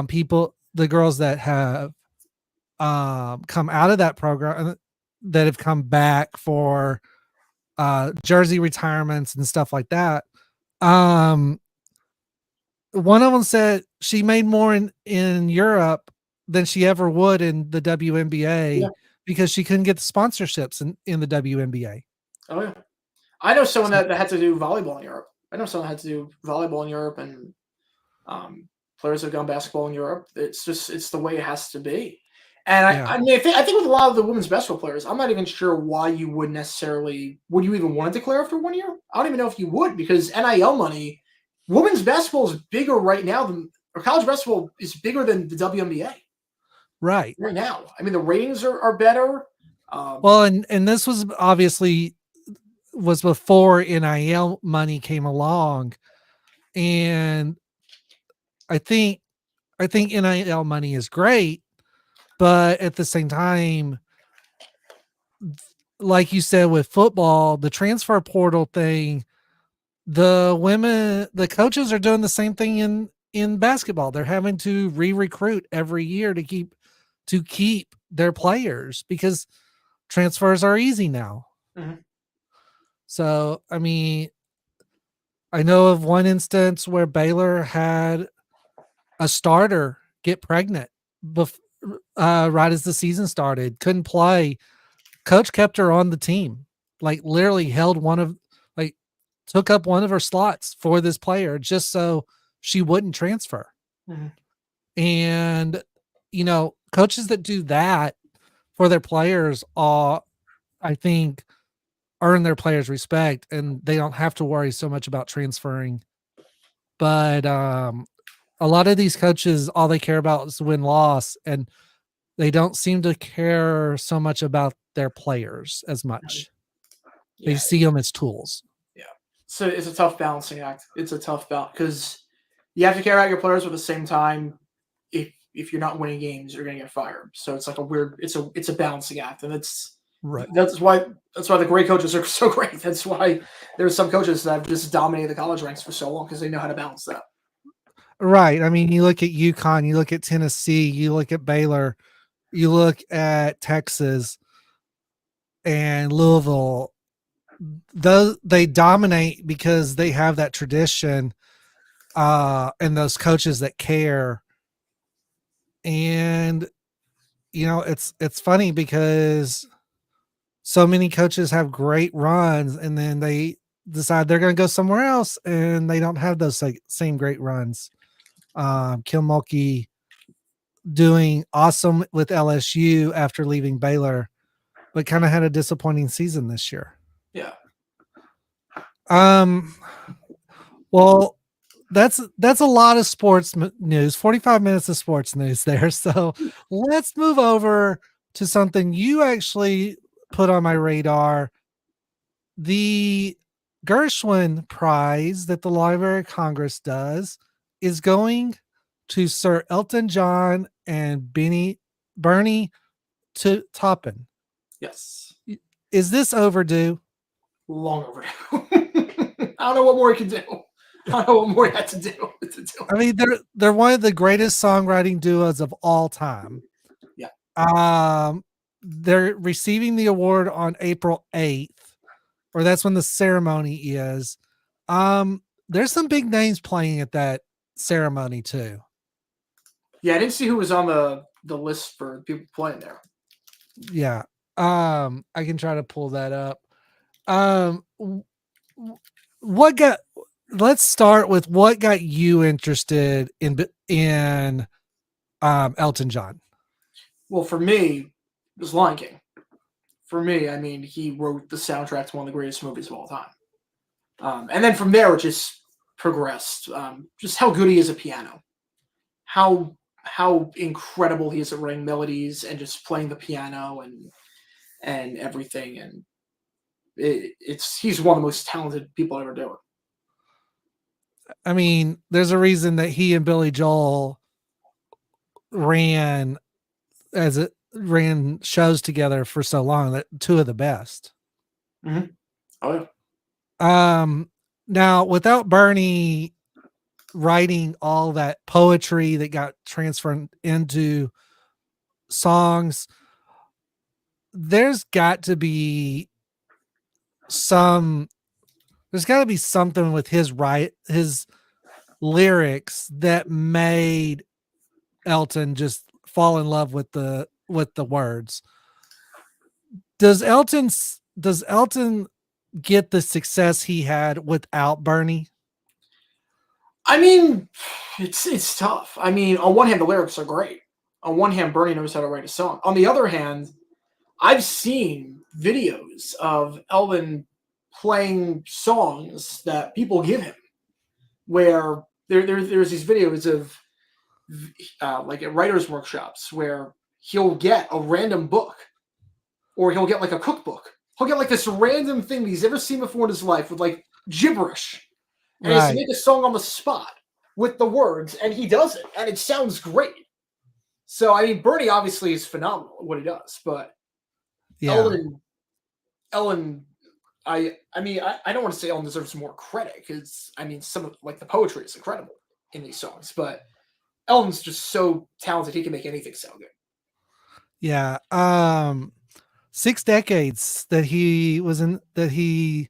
people, the girls that have come out of that program that have come back for jersey retirements and stuff like that. Um, One of them said she made more in Europe than she ever would in the Yeah. WNBA because she couldn't get the sponsorships in the WNBA. Oh yeah. I know someone So, that had to do volleyball in Europe. I know someone had to do volleyball in Europe, and players have gone basketball in Europe. It's the way it has to be. And yeah, I mean, I think with a lot of the women's basketball players, I'm not even sure why you would you even want to declare after 1 year? I don't even know if you would, because NIL money, women's basketball is bigger right now or college basketball is bigger than the WNBA right. right now. I mean, the ratings are better. Well, and this was obviously was before NIL money came along, and I think I think NIL money is great, but at the same time, like you said with football, the transfer portal thing, the coaches are doing the same thing in basketball. They're having to re-recruit every year to keep their players because transfers are easy now. Mhm. So, I mean, I know of one instance where Baylor had a starter get pregnant right as the season started, couldn't play. Coach kept her on the team, like literally like took up one of her slots for this player just so she wouldn't transfer. Mhm. And, coaches that do that for their players are, I think, earn their players respect and they don't have to worry so much about transferring. But a lot of these coaches, all they care about is win loss, and they don't seem to care so much about their players as much. They Yeah, see them as tools. yeah. So it's a tough balancing act. It's a tough balance because you have to care about your players, but at the same time, if you're not winning games, you're going to get fired. So it's like it's a balancing act, and Right. that's why the great coaches are so great. That's why there's some coaches that have just dominated the college ranks for so long because they know how to balance that. Right. I mean, you look at UConn, you look at Tennessee, you look at Baylor, you look at Texas. and Louisville, they dominate because they have that tradition and those coaches that care. And it's funny because so many coaches have great runs and then they decide they're going to go somewhere else and they don't have those same great runs. Kim Mulkey doing awesome with LSU after leaving Baylor, but kind of had a disappointing season this year. Yeah. Well, that's a lot of sports news. 45 minutes of sports news there. So let's move over to something you actually put on my radar. The Gershwin Prize that the Library of Congress does is going to Sir Elton John and Bernie Taupin. Yes. Is this overdue? Long overdue. I don't know what more he can do. I don't know what more he had to do. I mean, they're one of the greatest songwriting duos of all time. Yeah. They're receiving the award on April 8th, or that's when the ceremony is. There's some big names playing at that ceremony too. Yeah, I didn't see who was on the list for people playing there. Yeah. I can try to pull that up. Let's start with what got you interested in Elton John. Well, for me, it was Lion King. For me, I mean, he wrote the soundtrack to one of the greatest movies of all time. And then from there, it just progressed. Just how good he is at piano, how incredible he is at writing melodies and just playing the piano and everything. And he's one of the most talented people ever do it. I mean, there's a reason that he and Billy Joel ran shows together for so long. That two of the best. Mm-hmm. Oh yeah. Now without Bernie writing all that poetry that got transferred into songs, there's got to be something with his lyrics that made Elton just fall in love with the words. Does Elton get the success he had without Bernie? I mean, it's tough. I mean, on one hand, the lyrics are great. On one hand, Bernie knows how to write a song. On the other hand, I've seen videos of Elton playing songs that people give him, where there's these videos of like at writers' workshops where he'll get a random book, or he'll get like a cookbook. He'll get like this random thing that he's never seen before in his life with like gibberish, and he has to make a song on the spot with the words, and he does it, and it sounds great. So I mean, Bernie obviously is phenomenal at what he does, but yeah. Ellen, I mean, I don't want to say Ellen deserves more credit because I mean, some of like the poetry is incredible in these songs, but Elton's just so talented; he can make anything sound good. Yeah. 6 decades that he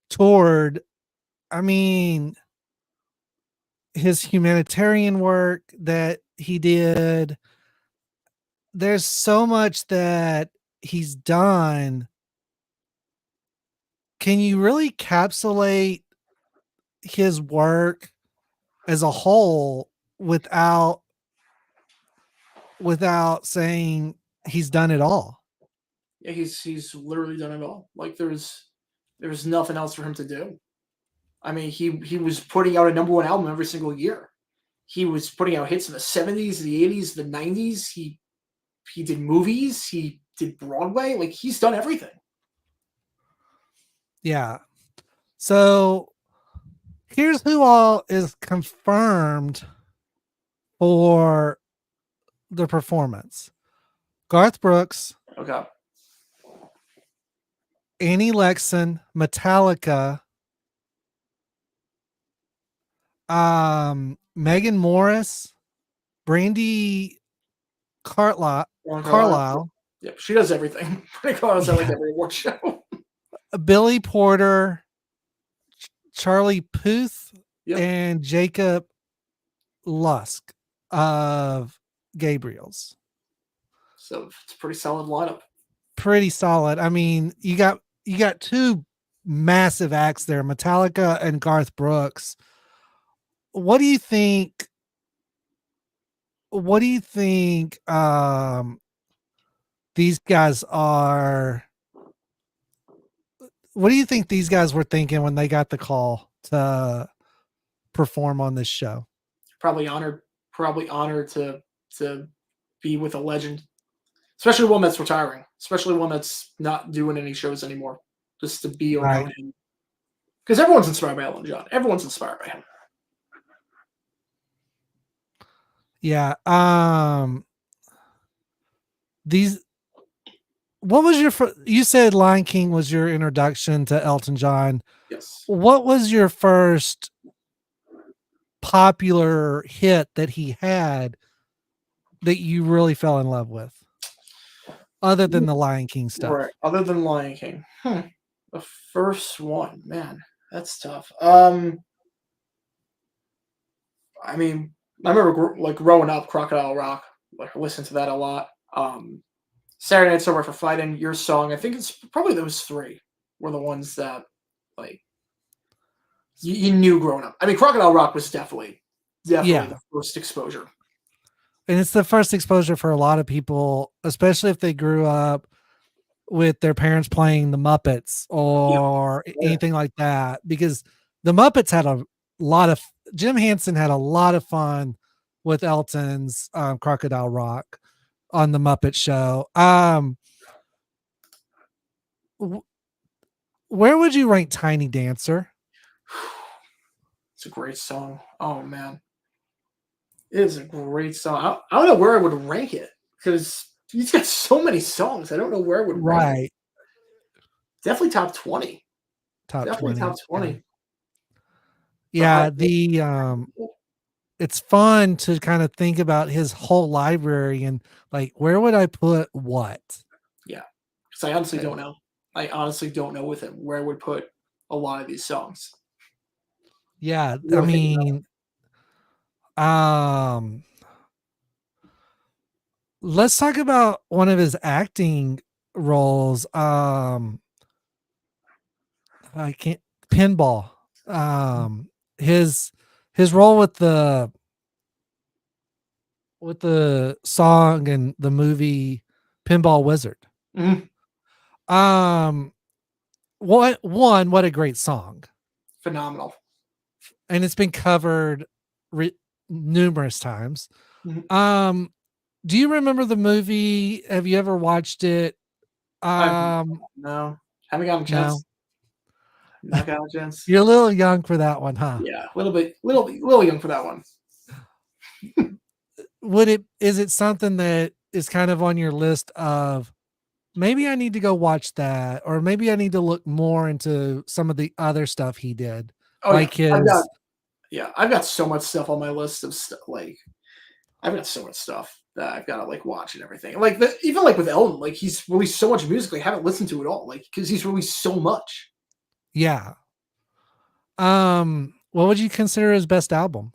toured. I mean, his humanitarian work that he did. There's so much that he's done. Can you really encapsulate his work as a whole without saying he's done it all? Yeah, he's literally done it all. Like there's nothing else for him to do. I mean, he was putting out a #1 album every single year. He was putting out hits in the 70s, the 80s, the 90s. He did movies. He did Broadway. Like he's done everything. Yeah. So here's who all is confirmed for the performance: Garth Brooks, Okay. Annie Lexon, Metallica, Megan Morris, Brandy Carlisle, Yep, she does everything. Pretty close at like Yeah. every award show. Billy Porter, Charlie Puth, Yep. and Jacob Lusk of Gabriel's. So it's a pretty solid lineup. Pretty solid. I mean, you got two massive acts there, Metallica and Garth Brooks. What do you think? What do you think these guys are? What do you think these guys were thinking when they got the call to perform on this show? Probably honored to be with a legend, especially one that's retiring, especially one that's not doing any shows anymore. Just to be Right. around him, because everyone's inspired by Elton John. Everyone's inspired by him. Yeah. These. What was your? You said Lion King was your introduction to Elton John. Yes. What was your first popular hit that he had that you really fell in love with, other than the Lion King stuff? Right. Other than Lion King, the first one, man, that's tough. I mean, I remember like growing up, Crocodile Rock. Like, I listened to that a lot. Saturday Night Sober for Fighting, Your Song. I think it's probably those three were the ones that like you knew growing up. I mean, Crocodile Rock was definitely Yeah. the first exposure. And it's the first exposure for a lot of people, especially if they grew up with their parents playing the Muppets or anything like that, because the Muppets had a lot of Jim Henson had a lot of fun with Elton's Crocodile Rock on the Muppet Show. Where would you rank Tiny Dancer? It's a great song. Oh man, it is a great song. I don't know where I would rank it because he's got so many songs. I don't know where I would rank it. Definitely top 20. Top Definitely 20. top 20. Yeah, it's fun to kind of think about his whole library and like, where would I put what? Yeah, because I honestly don't know. I honestly don't know with him where I would put a lot of these songs. Yeah, I mean, let's talk about one of his acting roles. I can't Pinball. His role with the song and the movie Pinball Wizard. Mm-hmm. What a great song. Phenomenal. And it's been covered numerous times. Mm-hmm. Do you remember the movie? Have you ever watched it? No, haven't gotten a chance. No. Not got a chance. You're a little young for that one, huh? Yeah, a little young for that one. Is it something that is kind of on your list of maybe I need to go watch that, or maybe I need to look more into some of the other stuff he did? Oh, like yeah. his I've got so much stuff on my list of stuff. Like, I've got so much stuff that I've got to like watch and everything. Like even like with Elton, like he's released so much music, I haven't listened to it all, like because he's released so much. Yeah. What would you consider his best album?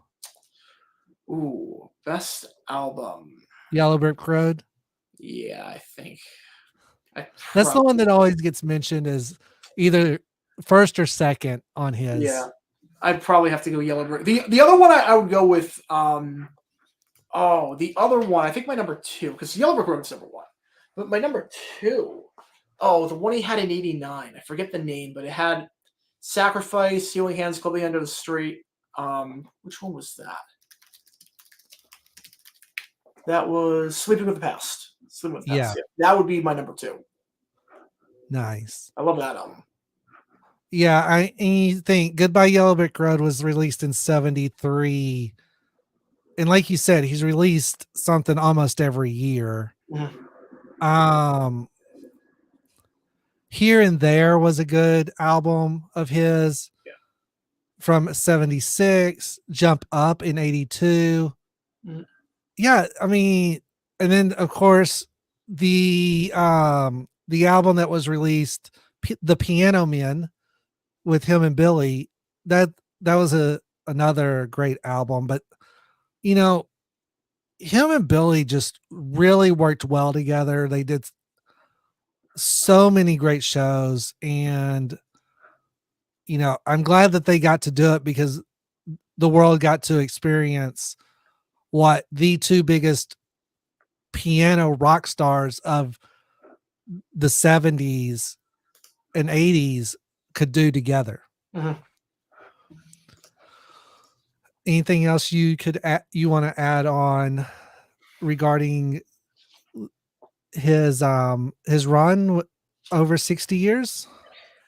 Ooh, best album. Yellow Brick Road. Yeah, I think. That's the one that always gets mentioned as either first or second on his. Yeah, I'd probably have to go Yellow Brick. The other one I would go with. The other one, I think my number 2, because Yellow Brick Road is number 1, but my number 2. Oh, the one he had in '89. I forget the name, but it had Sacrifice, Healing Hands, Club the End of the Street. Which one was that? That was Sleeping with the Past. Sleeping with the Past. Yeah. That would be my number 2. Nice. I love that album. Yeah, and you think Goodbye Yellow Brick Road was released in '73. And like you said, he's released something almost every year. Mm-hmm. Here and There was a good album of his. Yeah. From '76, Jump Up in '82. Mm-hmm. Yeah, I mean, and then of course the album that was released, The Piano Men, with him and Billy, that that was another great album. But you know, him and Billy just really worked well together. They did so many great shows, and I'm glad that they got to do it because the world got to experience what the two biggest piano rock stars of the 70s and 80s could do together. Mhm. Anything else you want to add on regarding his run over 60 years?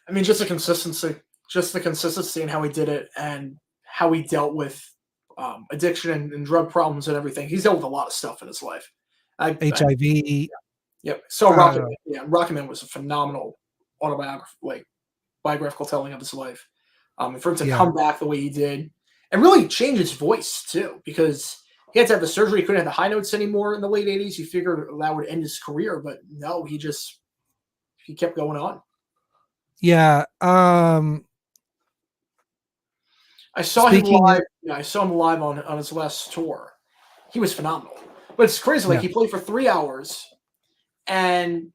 I mean, just the consistency and how he did it, and how he dealt with addiction and drug problems and everything. He's dealt with a lot of stuff in his life. HIV. Yep. So Uh, Rocket Man was a phenomenal autobiography, like biographical telling of his life. And for him to Yeah. come back the way he did, and really change his voice too, because he had to have the surgery. He couldn't have the high notes anymore in the late '80s. He figured that would end his career, but no, he kept going on. Yeah. I saw him live. Yeah, I saw him live on his last tour. He was phenomenal. But it's crazy. Like, Yeah. he played for 3 hours, and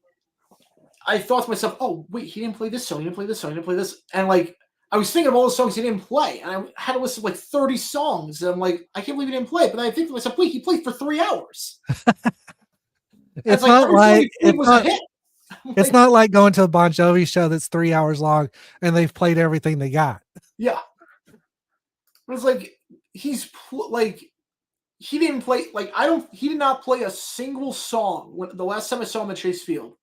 I thought to myself, "Oh, wait, he didn't play this song. He didn't play this song. He didn't play this." And like, I was thinking of all the songs he didn't play, and I had to listen to like 30 songs. And I'm like, I can't believe he didn't play. But I think to myself, wait, he played for 3 hours. It's like not every song like he played was a hit. it's not like going to a Bon Jovi show that's 3 hours long and they've played everything they got. Yeah. It was like he didn't play he did not play a single song. When the last time I saw him at Chase Field,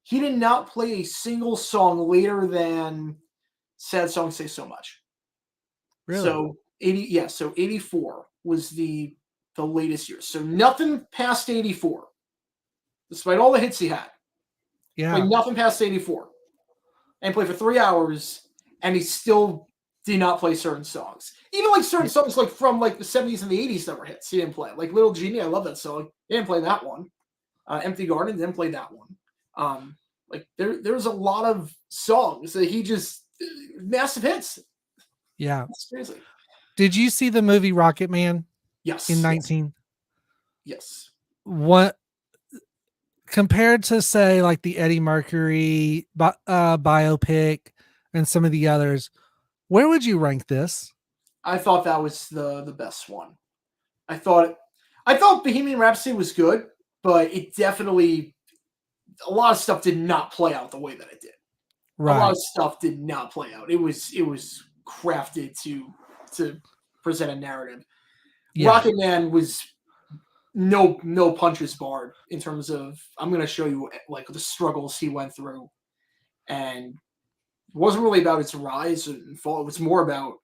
he did not play a single song later than Sad Songs Say So Much. Really? So 84 was the latest year. So nothing past 84. Despite all the hits he had. Yeah. Played nothing past 84. And played for 3 hours, and he still did not play certain songs. Even like certain songs like from like the 70s and the 80s that were hits, he didn't play. Like Little Genie, I love that song. He didn't play that one. Empty Garden, didn't play that one. Like there's a lot of songs that he just massive hits. Yeah. That's crazy. Did you see the movie Rocket Man? Yes. In 19? Yes. What compared to say like the Eddie Mercury biopic and some of the others, where would you rank this? I thought that was the best one. I thought Bohemian Rhapsody was good, but it definitely, a lot of stuff did not play out the way that it did. Right. A lot of stuff did not play out. It was crafted to present a narrative. Yeah. Rocket Man was no punches barred in terms of, I'm going to show you like the struggles he went through, and it wasn't really about its rise and fall. It was more about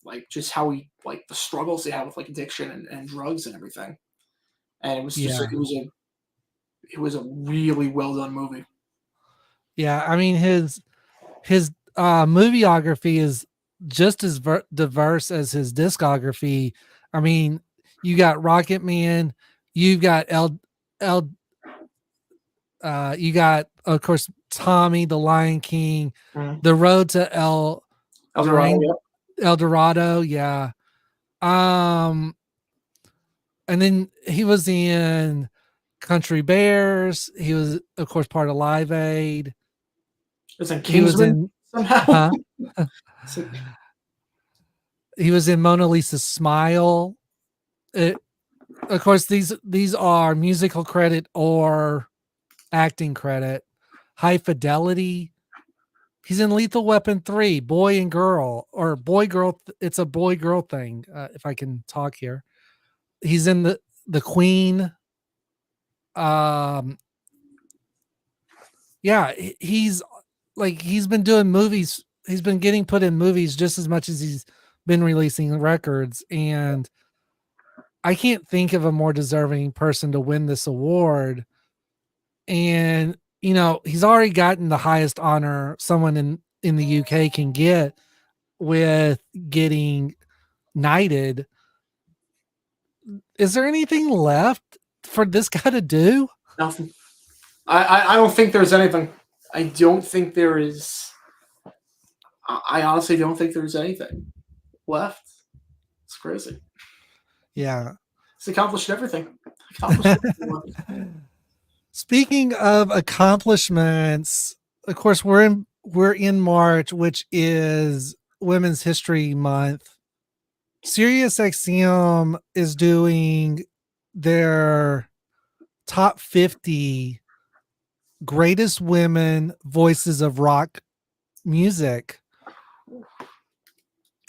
like just how he, like the struggles they had with like addiction and drugs and everything. And it was just it was a really well done movie. Yeah, I mean his movieography is just as diverse as his discography. I mean, you got Rocket Man, you've got you got, of course, Tommy, the Lion King, The Road to El Dorado, yeah. And then he was in Country Bears. He was, of course, part of Live Aid. He was in somehow. He was in Mona Lisa's Smile. Of course, these are musical credit or acting credit. High Fidelity. He's in Lethal Weapon 3, Boy and Girl, or Boy Girl. It's a boy girl thing. If I can talk here, he's in the Queen. Yeah, he's been doing movies. He's been getting put in movies just as much as he's been releasing records, and I can't think of a more deserving person to win this award. And he's already gotten the highest honor someone in the UK can get with getting knighted. Is there anything left for this guy to do? Nothing. I don't think there's anything. I don't think there is. I honestly don't think there's anything left. It's crazy. Yeah. It's accomplished everything. Accomplished everything. Speaking of accomplishments, of course we're in March, which is Women's History Month. SiriusXM is doing their top 50 greatest women voices of rock music.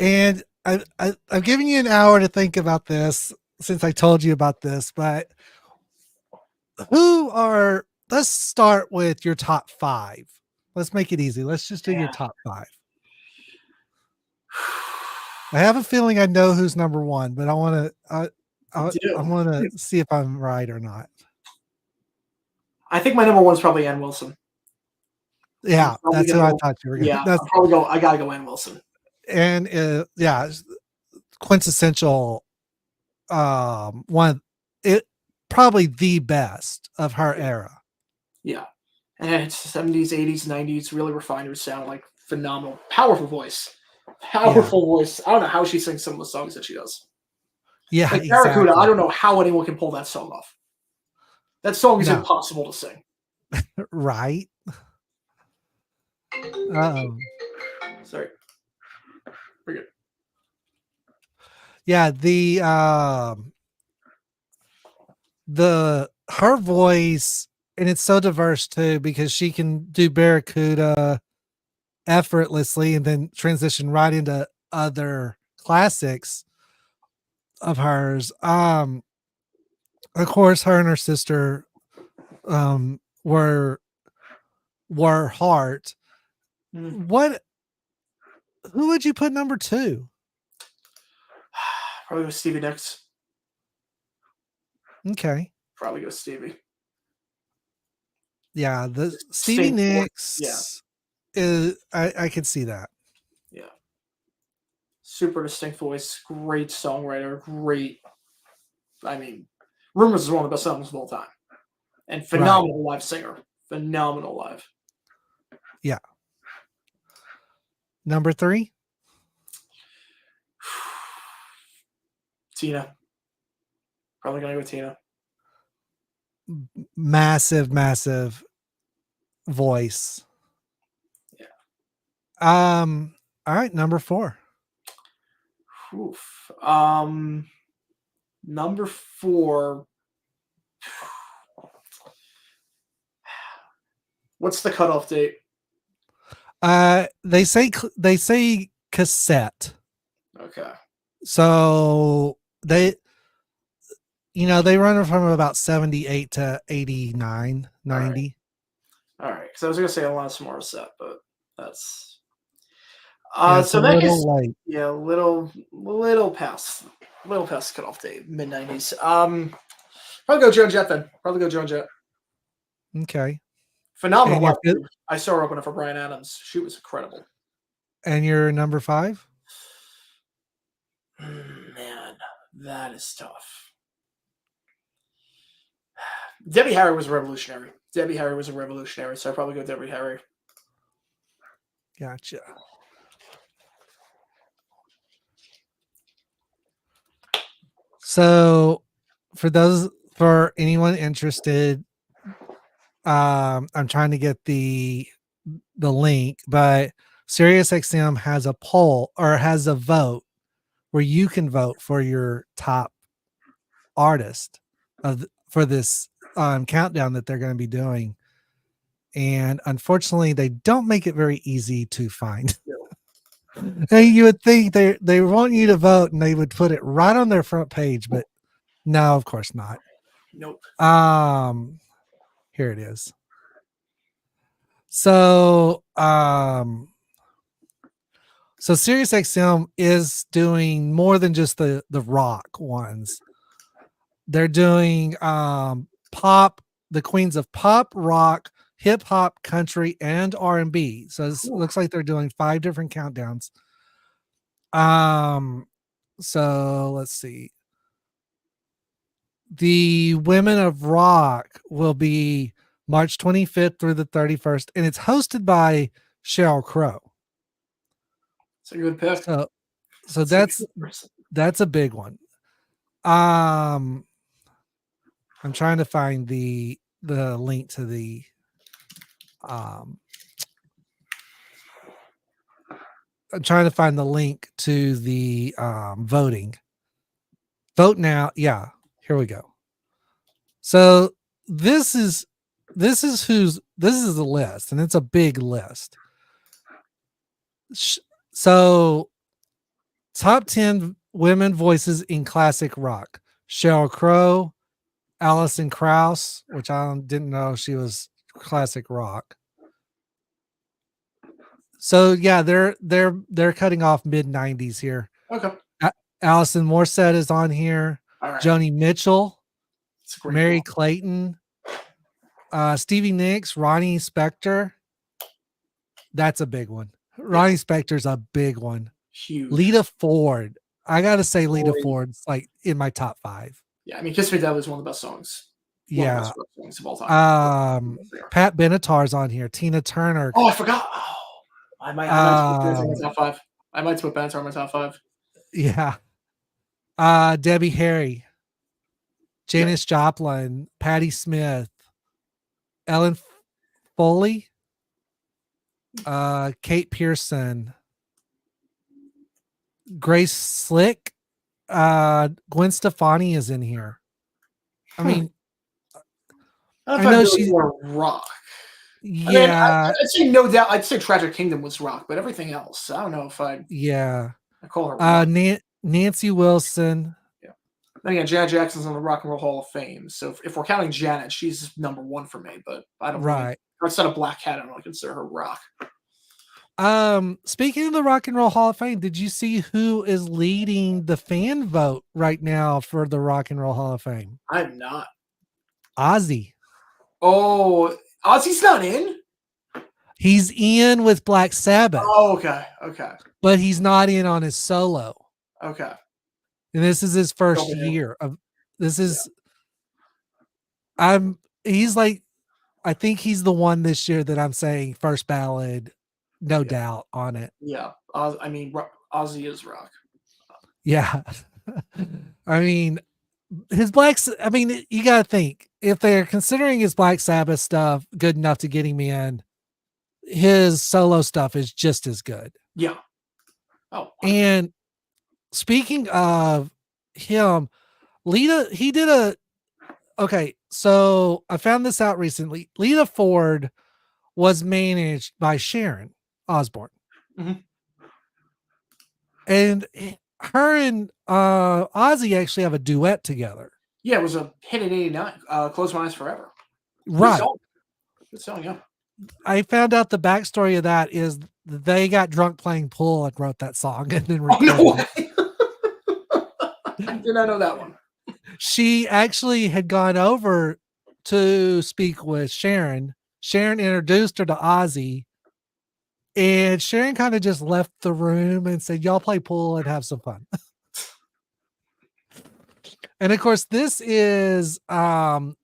And I've given you an hour to think about this since I told you about this, but let's start with your top 5. Let's make it easy. Let's just do your top 5. I have a feeling I know who's number 1, but I want to see if I'm right or not. I think my number 1 is probably Ann Wilson. Yeah, that's who I thought you were going to. Yeah, I'll probably go. I gotta go Ann Wilson. And yeah, quintessential. One, it probably the best of her era. Yeah, and it's 70s, 80s, 90s, really refined her sound, like phenomenal, powerful voice. Powerful voice. I don't know how she sings some of the songs that she does. Yeah, like Barracuda, I don't know how anyone can pull that song off. That song is impossible to sing. Right. Sorry. We're good. Yeah, her voice, and it's so diverse too, because she can do Barracuda effortlessly and then transition right into other classics of hers. Of course, her and her sister were Heart. Who would you put number 2? Probably go Stevie Nicks. Okay. Probably go Stevie. Yeah, the Stevie Nicks. Yeah. I could see that. Yeah. Super distinct voice, great songwriter, great. I mean, Rumors is one of the best albums of all time. And phenomenal live singer. Phenomenal live. Yeah. Number 3? Tina. Probably gonna go with Tina. Massive voice. Yeah. All right, number 4. Oof. Number 4. What's the cutoff date? They say cassette. Okay. So they run from about 78 to 89, 90. All right. Because I was gonna say Alanis Morissette, but that's so that is late. Yeah, little past cutoff date, mid 90s. Probably go Joan Jett then. Okay. Phenomenal. I saw her open up for Bryan Adams. She was incredible. And your number 5? Man, that is tough. Debbie Harry was revolutionary. So I'd probably go Debbie Harry. Gotcha. So for anyone interested, I'm trying to get the link, but SiriusXM has a poll or has a vote where you can vote for your top artist for this countdown that they're going to be doing. And unfortunately, they don't make it very easy to find. And you would think they want you to vote and they would put it right on their front page, but no, of course not. Nope. Here it is. So SiriusXM is doing more than just the rock ones. They're doing pop, the queens of pop, rock, hip hop, country, and R&B. So it looks like they're doing 5 different countdowns. So let's see. The women of rock will be March 25th through the 31st, and it's hosted by Sheryl Crow. It's a good pick. So It's a good person. that's a big one. I'm trying to find the link to the I'm trying to find the link to the voting. Vote now. Yeah, here we go. So this is this is the list, and it's a big list. So top 10 women voices in classic rock: Sheryl Crow, Alison Krauss, which I didn't know she was classic rock. So yeah, they're cutting off mid 90s here. Okay. Allison Morissette is on here. All right. Joni Mitchell, It's a great Mary one. Clayton, Stevie Nicks, Ronnie Spector. That's a big one. Ronnie Spector's a big one. Huge. Lita Ford. I gotta say, Lita Boy. Ford's like in my top 5. Yeah, I mean, "Kiss Me Dead" was one of the best songs. One of the Yeah. best rock songs of all time. Pat Benatar's on here. Tina Turner. Oh, I forgot. Oh, I might put Benatar in my top 5. I might put Benatar in my top 5. Yeah. Debbie Harry, Janis Joplin, Patti Smith, Ellen Foley, Kate Pearson, Grace Slick, Gwen Stefani is in here. I mean, I know she's she's more rock. Yeah, I'd say no doubt. I'd say Tragic Kingdom was rock, but everything else, I don't know if I call her rock. Nancy Wilson. Yeah. Then again, Janet Jackson's on the Rock and Roll Hall of Fame, so if we're counting Janet, she's number 1 for me. But I don't really. Outside of Black Cat, I don't really consider her rock. Speaking of the Rock and Roll Hall of Fame, did you see who is leading the fan vote right now for the Rock and Roll Hall of Fame? I'm not. Ozzy. Oh, Ozzy's not in? He's in with Black Sabbath. Oh, okay. Okay. But he's not in on his solo. Okay. And this is his first year of this is he's like, I think he's the one this year that I'm saying first ballad, no doubt on it. Yeah. I mean, Ozzy is rock. Yeah. I mean, you got to think, if they're considering his Black Sabbath stuff good enough to get him in, his solo stuff is just as good. Yeah. Oh. And speaking of him, okay, so I found this out recently. Lita Ford was managed by Sharon Osbourne. Mm-hmm. And her and Ozzy actually have a duet together. Yeah, it was a hit in '89. Close My Eyes Forever. Right. Good song, yeah. I found out the backstory of that is they got drunk playing pool and wrote that song and then recorded it. I did not know that one. She actually had gone over to speak with Sharon. Sharon introduced her to Ozzy, and Sharon kind of just left the room and said, "Y'all play pool and have some fun." And of course, this is during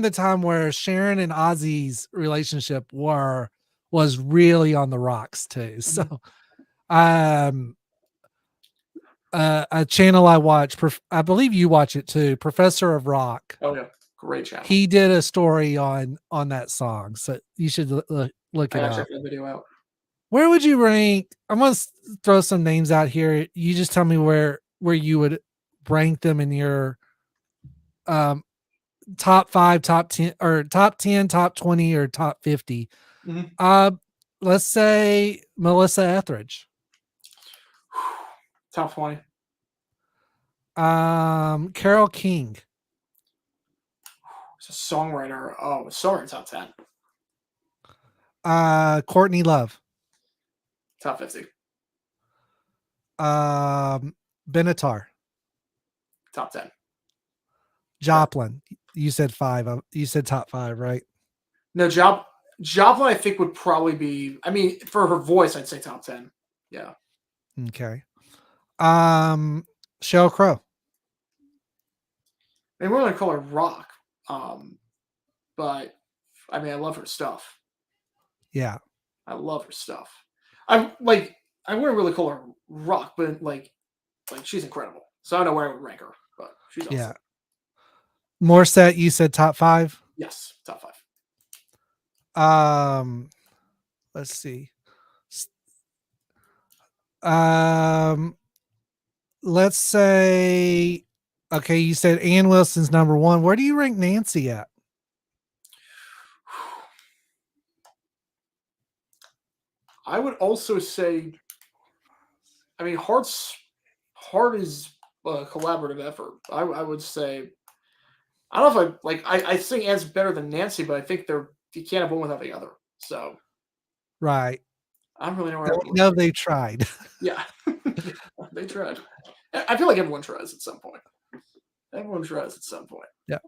the time where Sharon and Ozzy's relationship was really on the rocks too. So, a channel I watch, I believe you watch it too, Professor of Rock. Oh yeah, great channel. He did a story on that song, so you should look it up. Check that video out. Where would you rank? I'm gonna throw some names out here. You just tell me where you would rank them in your top 5, top 10, or top 10, top 20, or top 50. Mm-hmm. Let's say Melissa Etheridge. Top 20. Carole King. It's a songwriter. Oh, sorry, top 10. Courtney Love. Top 50. Benatar. Top 10. Joplin. You said 5. You said top 5, right? No, Joplin, I think, would probably be. I mean, for her voice, I'd say top 10. Yeah. Okay. Sheryl Crow. They weren't going to call her rock, but I mean, I love her stuff. Yeah. I love her stuff. I'm like, I wouldn't really call her rock, but like she's incredible. So I don't know where I would rank her, but she's Yeah. awesome. Morissette, you said top 5. Yes, top 5. Let's see. Um, let's say, okay, you said Ann Wilson's number 1. Where do you rank Nancy at? I would also say, I mean, Heart is a collaborative effort. I would say, I don't know if I think Ann's better than Nancy, but I think you can't have one without the other. So Right. I don't really know where We know they tried. Yeah, they tried. I feel like everyone tries at some point. Everyone tries at some point. Yeah.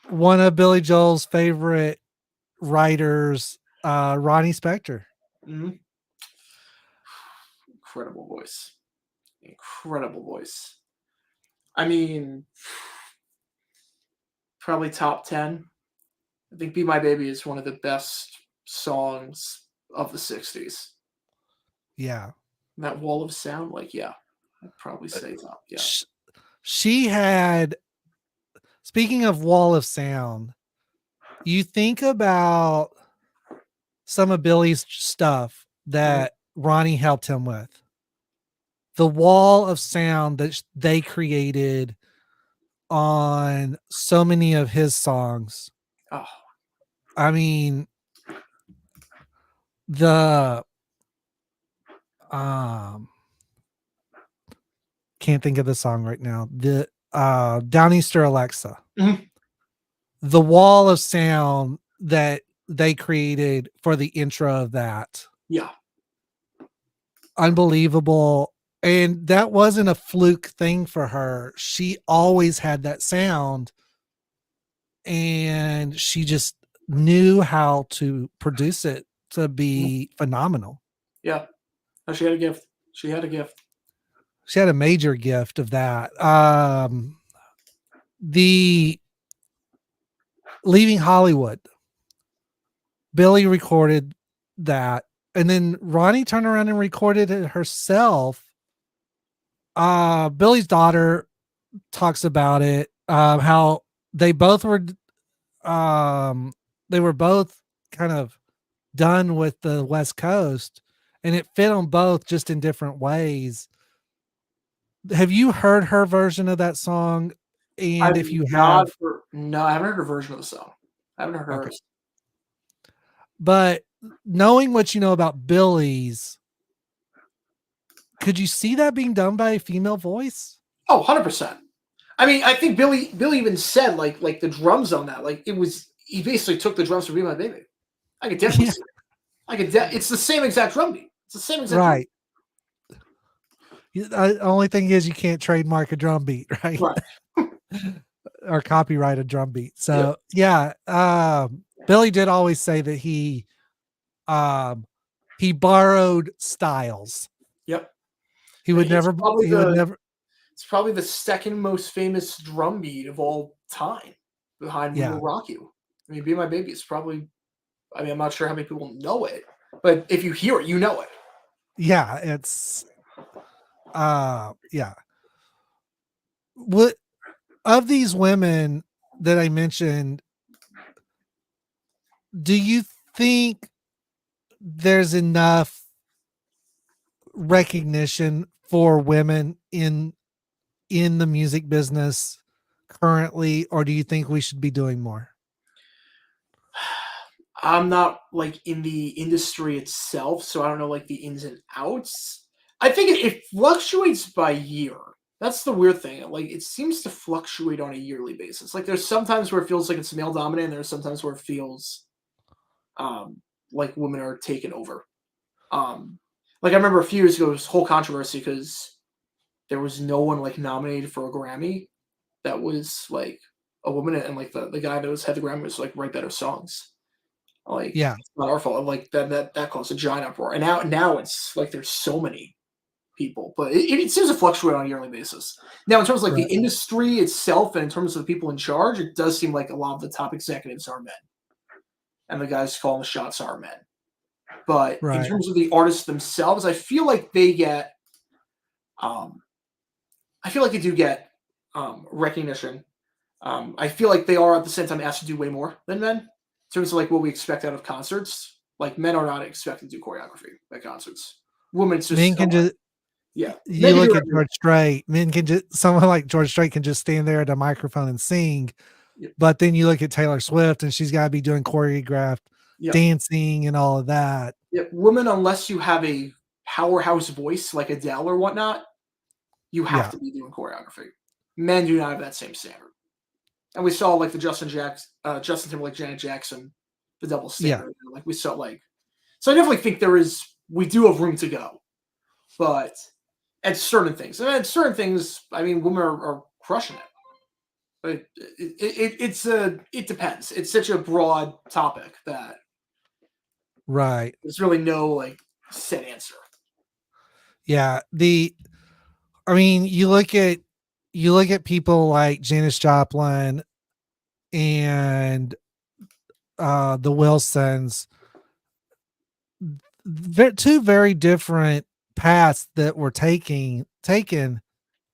One of Billy Joel's favorite writers, Ronnie Spector. Mm-hmm. Incredible voice. Incredible voice. I mean, probably top 10. I think Be My Baby is one of the best songs of the 60s. Yeah. That wall of sound, like, yeah, I'd probably say top. Yeah. She had, speaking of wall of sound, you think about some of Billy's stuff that Ronnie helped him with. The wall of sound that they created on so many of his songs. Oh. I mean, the can't think of the song right now. The Downeaster Alexa. Mm-hmm. The wall of sound that they created for the intro of that. Yeah. Unbelievable. And that wasn't a fluke thing for her. She always had that sound, and she just knew how to produce it to be phenomenal. Yeah. Oh, she had a gift. She had a gift. She had a major gift of that. The Leaving Hollywood, Billy recorded that, and then Ronnie turned around and recorded it herself. Billy's daughter talks about it, how they both were kind of done with the West Coast, and it fit on both, just in different ways. Have you heard her version of that song? And if you have, no, I haven't heard her version of the song. I haven't heard hers. But knowing what you know about Billy's, could you see that being done by a female voice? Oh, 100%. I mean, I think Billy even said like the drums on that, like he basically took the drums from Be My Baby. I could definitely see it. It's the same exact drum beat. It's the same exact right. The only thing is you can't trademark a drum beat, right? Right. Or copyright a drum beat. So yeah, Billy did always say that he borrowed styles. Yep. He would never. It's probably the second most famous drum beat of all time, behind "We Will Rock You." I mean, "Be My Baby" is probably. I mean, I'm not sure how many people know it, but if you hear it, you know it. Yeah, it's. Yeah. What of these women that I mentioned, do you think there's enough recognition for women in the music business currently, or do you think we should be doing more? I'm not like in the industry itself, so I don't know like the ins and outs. I think it fluctuates by year. That's the weird thing. Like it seems to fluctuate on a yearly basis. Like there's sometimes where it feels like it's male dominant, and there's sometimes where it feels like women are taking over. Like I remember a few years ago, this whole controversy because there was no one like nominated for a Grammy that was like a woman, and like the guy that had the Grammy was like write better songs. Like it's not our fault. Like that caused a giant uproar, and now it's like there's so many people, but it seems to fluctuate on a yearly basis. Now, in terms of like the industry itself, and in terms of the people in charge, it does seem like a lot of the top executives are men. and the guys calling the shots are men. But in Right. terms of the artists themselves, I feel like they get, um, I feel like they do get recognition. I feel like they are at the same time asked to do way more than men in terms of like what we expect out of concerts. Like men are not expected to do choreography at concerts. Women, it's just Men can just yeah. Men you can do look it at George Strait, men can just someone like George Strait can just stand there at a microphone and sing. Yep. But then you look at Taylor Swift and she's got to be doing choreographed Yep. dancing and all of that. Yep. Women, unless you have a powerhouse voice like Adele or whatnot, you have Yeah. to be doing choreography. Men do not have that same standard. And we saw like the Justin Timberlake, Janet Jackson, the double standard. Yeah. Like we saw like, so I definitely think we do have room to go, but at certain things, and at certain things, I mean, women are crushing it. But it depends. It's such a broad topic that Right. there's really no like set answer. Yeah. I mean, you look at people like Janis Joplin and the Wilsons, two very different paths that were taken,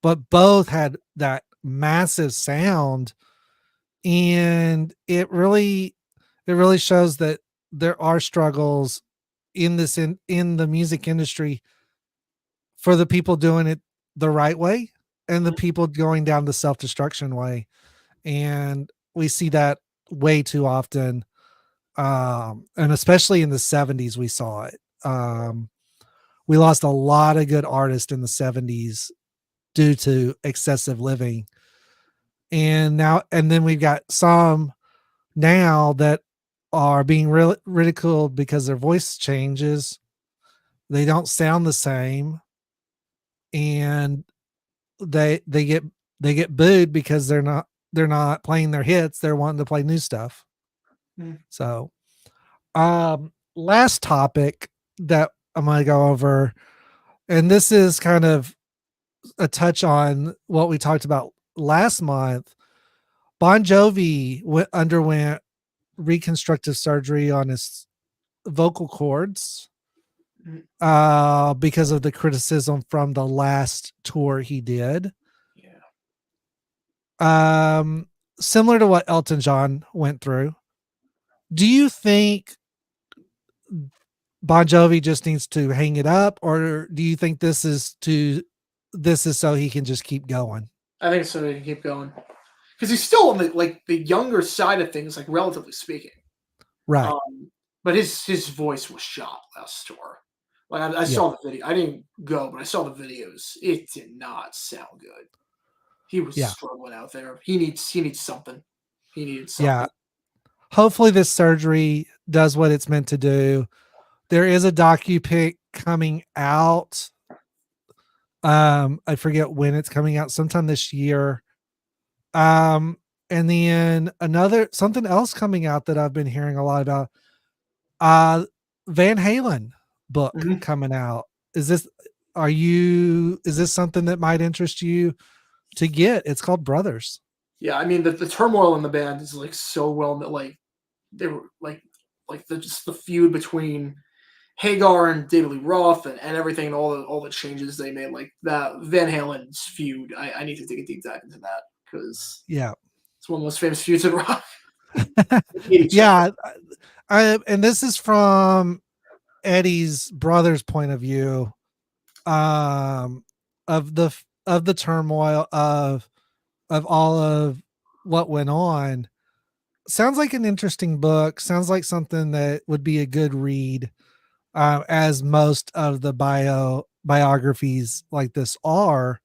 but both had that massive sound, and it really shows that there are struggles in the music industry for the people doing it the right way and the people going down the self-destruction way, and we see that way too often, and especially in the 70s we saw it. We lost a lot of good artists in the 70s due to excessive living, and then we've got some now that are being ridiculed because their voice changes, they don't sound the same, and they get booed because they're not playing their hits, they're wanting to play new stuff. So last topic that I'm going to go over, and this is kind of a touch on what we talked about last month. Bon Jovi underwent reconstructive surgery on his vocal cords because of the criticism from the last tour he did. Similar to what Elton John went through. Do you think Bon Jovi just needs to hang it up, or do you think this is so he can just keep going? I think so. He can keep going because he's still on the younger side of things, like relatively speaking. Right. But his voice was shot last tour. Like I saw the video. I didn't go, but I saw the videos. It did not sound good. He was struggling out there. He needs something. He needed something. Yeah. Hopefully this surgery does what it's meant to do. There is a docu-pic coming out. I forget when it's coming out, sometime this year. And then something else coming out that I've been hearing a lot about. Van Halen book coming out. Is this something that might interest you to get? It's called Brothers. Yeah, I mean the turmoil in the band is like so well that like they were like just the feud between Hagar and David Lee Roth and everything, and all the changes they made, like that Van Halen's feud. I need to take a deep dive into that because it's one of the most famous feuds in rock. Yeah, and this is from Eddie's brother's point of view, of the turmoil of all of what went on. Sounds like an interesting book. Sounds like something that would be a good read, as most of the biographies like this are.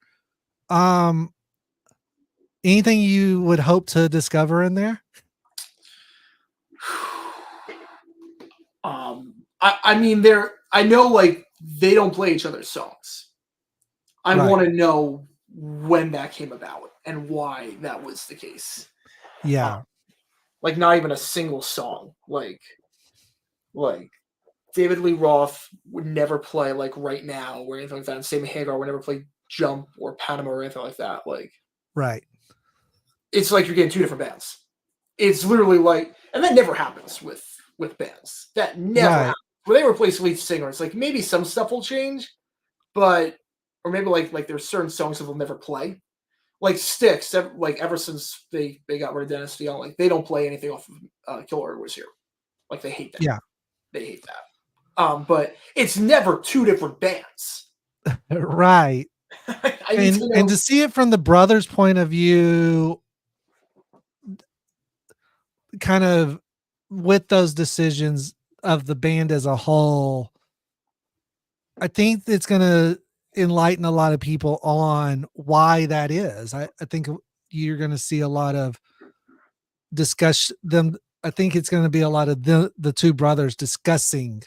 Anything you would hope to discover in there? I mean, I know like they don't play each other's songs. I want to know when that came about and why that was the case. Yeah. Like not even a single song. Like David Lee Roth would never play like Right Now or anything like that. And Sammy Hagar would never play Jump or Panama or anything like that. Like, it's like you're getting two different bands. It's literally like, and that never happens with with bands. That never Right. happens. Where they replace lead singers, like maybe some stuff will change, but or maybe like there's certain songs that they'll never play. Like Styx, like ever since they got rid of Dennis DeYoung, like they don't play anything off of Killer Was Here. Like they hate that. Yeah. They hate that. But it's never two different bands. Right. I need to know. And to see it from the brothers' point of view, kind of with those decisions of the band as a whole, I think it's going to enlighten a lot of people on why that is. I think you're going to see a lot of discussion. I think it's going to be a lot of the two brothers discussing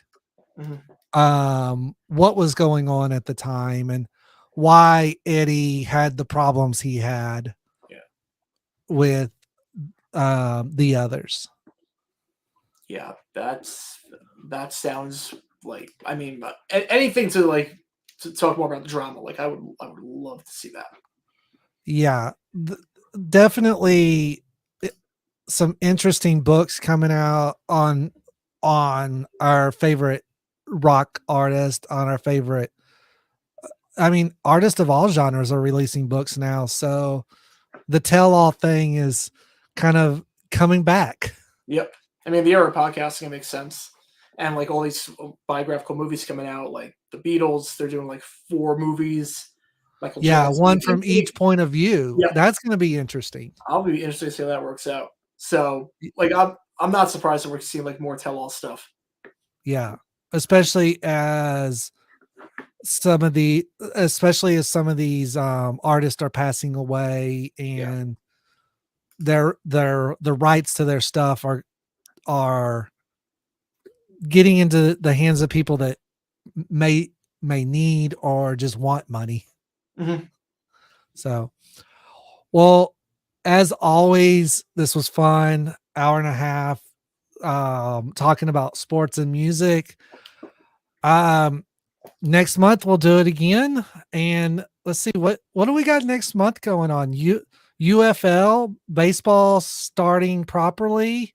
what was going on at the time and why Eddie had the problems he had with the others. Yeah, that sounds like, I mean, anything to talk more about the drama. Like I would love to see that. Yeah, definitely some interesting books coming out on our favorite rock artist, on our favorite, I mean, artists of all genres are releasing books now. So the tell-all thing is kind of coming back. Yep. I mean, the era of podcasting makes sense. And like all these biographical movies coming out, like the Beatles, they're doing like 4 movies. Michael Jackson. One from each point of view. Yep. That's going to be interesting. I'll be interested to see how that works out. So like I'm not surprised that we're seeing like more tell-all stuff. Yeah. Especially as some of these artists are passing away and the rights to their stuff are getting into the hands of people that may need or just want money. So, well, as always, this was fun. Hour and a half talking about sports and music. Next month we'll do it again, and let's see what do we got next month going on. UFL baseball starting properly.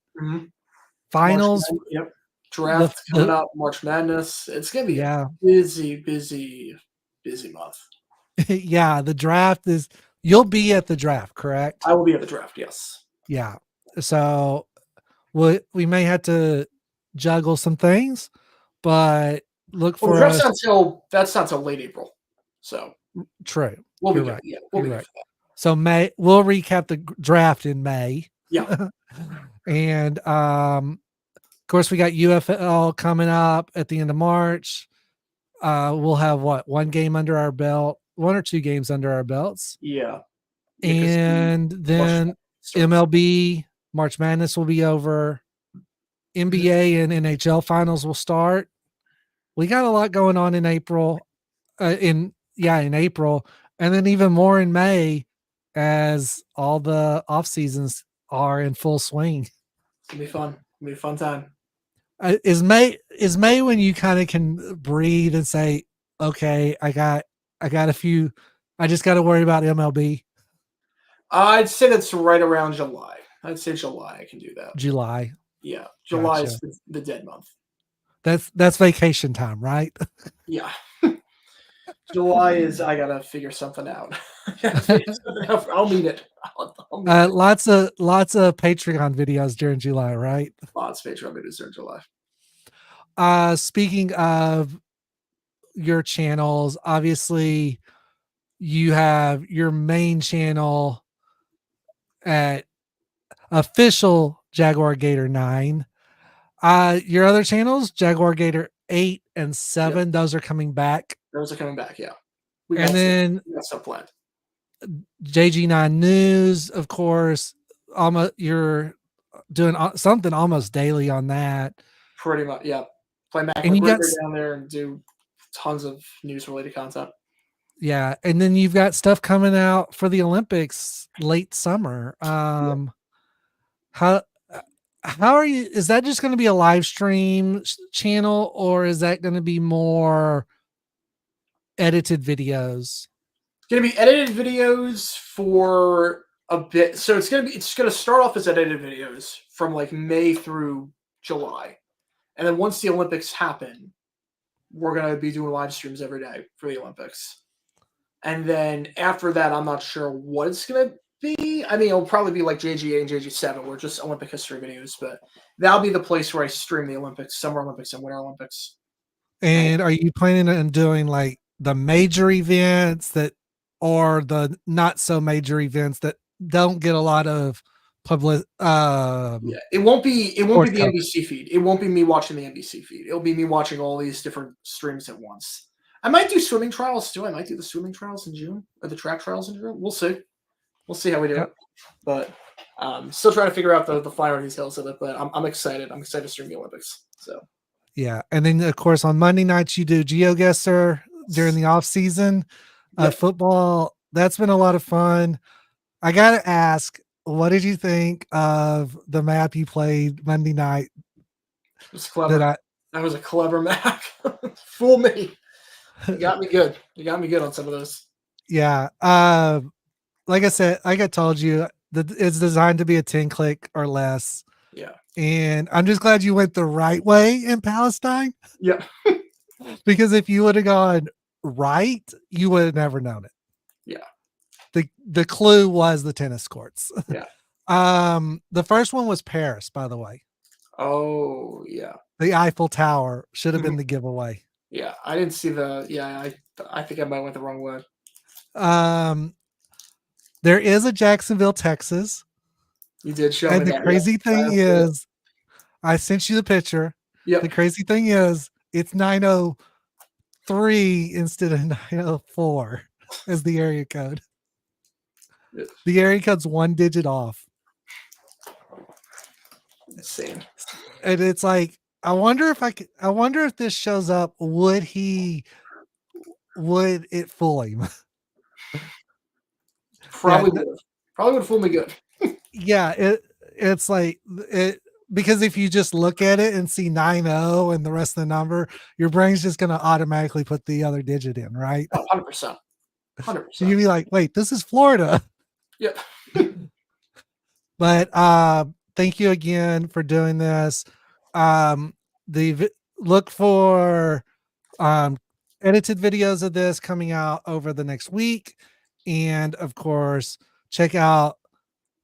Finals. Yep. Draft coming up, March Madness. It's gonna be a busy month. Yeah, the draft is. You'll be at the draft, correct? I will be at the draft. Yes. Yeah. So we may have to juggle some things, but look for us. That's not till late April. So true. We'll be right. Yeah, we'll be right. So we'll recap the draft in May. Yeah. And of course we got UFL coming up at the end of March. We'll have one game under our belt, 1 or 2 games under our belts. Yeah. And then MLB March Madness will be over. NBA and NHL finals will start. We got a lot going on in April. In April, and then even more in May, as all the off seasons are in full swing. It's gonna be fun. It's gonna be a fun time. Is May when you kind of can breathe and say, okay, I got a few. I just got to worry about MLB. I'd say that's right around July. I'd say July. I can do that. July. Yeah, July is the dead month. That's vacation time, right? Yeah. July is, I gotta figure something out. I'll need it. Lots of Patreon videos during July, right? Lots of Patreon videos during July. Speaking of your channels, obviously you have your main channel at official JaguarGator9. Your other channels, JaguarGator8 and 7, those are coming back. Those are coming back, yeah. We got stuff planned. JG9 News, of course. You're doing something almost daily on that. Pretty much, yeah. Play Mac and down there and do tons of news-related content. Yeah, and then you've got stuff coming out for the Olympics late summer. How are you? Is that just going to be a live stream channel, or is that going to be more edited videos? It's going to be edited videos for a bit. So it's going to start off as edited videos from like May through July. And then once the Olympics happen, we're going to be doing live streams every day for the Olympics. And then after that, I'm not sure what it's going to be. I mean, it'll probably be like JG8 and JG7, where just Olympic history videos, but that'll be the place where I stream the Olympics, Summer Olympics and Winter Olympics. And are you planning on doing like the major events that, or the not so major events that don't get a lot of public? Yeah, it won't be the coverage. NBC feed. It won't be me watching the NBC feed. It'll be me watching all these different streams at once. I might do swimming trials too. I might do the swimming trials in June or the track trials in June. We'll see. We'll see how we do it. But still trying to figure out the finer details of it. But I'm excited. I'm excited to stream the Olympics. So yeah, and then of course on Monday nights you do GeoGuessr during the off season. Yep. Football, that's been a lot of fun. I gotta ask, what did you think of the map you played Monday night? It was clever. That was a clever map. Fool me. You got me good. You got me good on some of those. Yeah. Like I said, like I told you, it's designed to be a 10 click or less. Yeah. And I'm just glad you went the right way in Palestine. Yeah. Because if you would have gone right, you would have never known it. Yeah. The clue was the tennis courts. Yeah. The first one was Paris, by the way. Oh, yeah. The Eiffel Tower should have been the giveaway. Yeah, I didn't see the. Yeah, I think I might have went the wrong way. There is a Jacksonville, Texas. You did show and me the that. crazy thing is, I sent you the picture. Yeah. The crazy thing is, it's 903 instead of 904 as the area code. Yeah. The area code's one digit off. Insane. And it's like, I wonder if this shows up, would it fool him? Probably would fool me good. Yeah, it's like it, because if you just look at it and see 90 and the rest of the number, your brain's just going to automatically put the other digit in, right? 100%. 100%. You'd be like, wait, this is Florida. Yep. But thank you again for doing this. Look for edited videos of this coming out over the next week. And of course, check out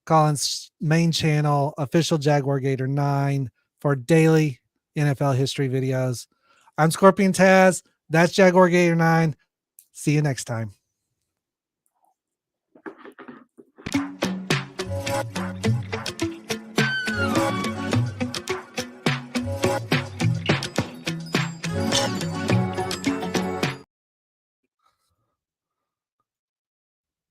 Colin's main channel, Official JaguarGator9, for daily NFL history videos. I'm Scorpion Tazz. That's JaguarGator9. See you next time.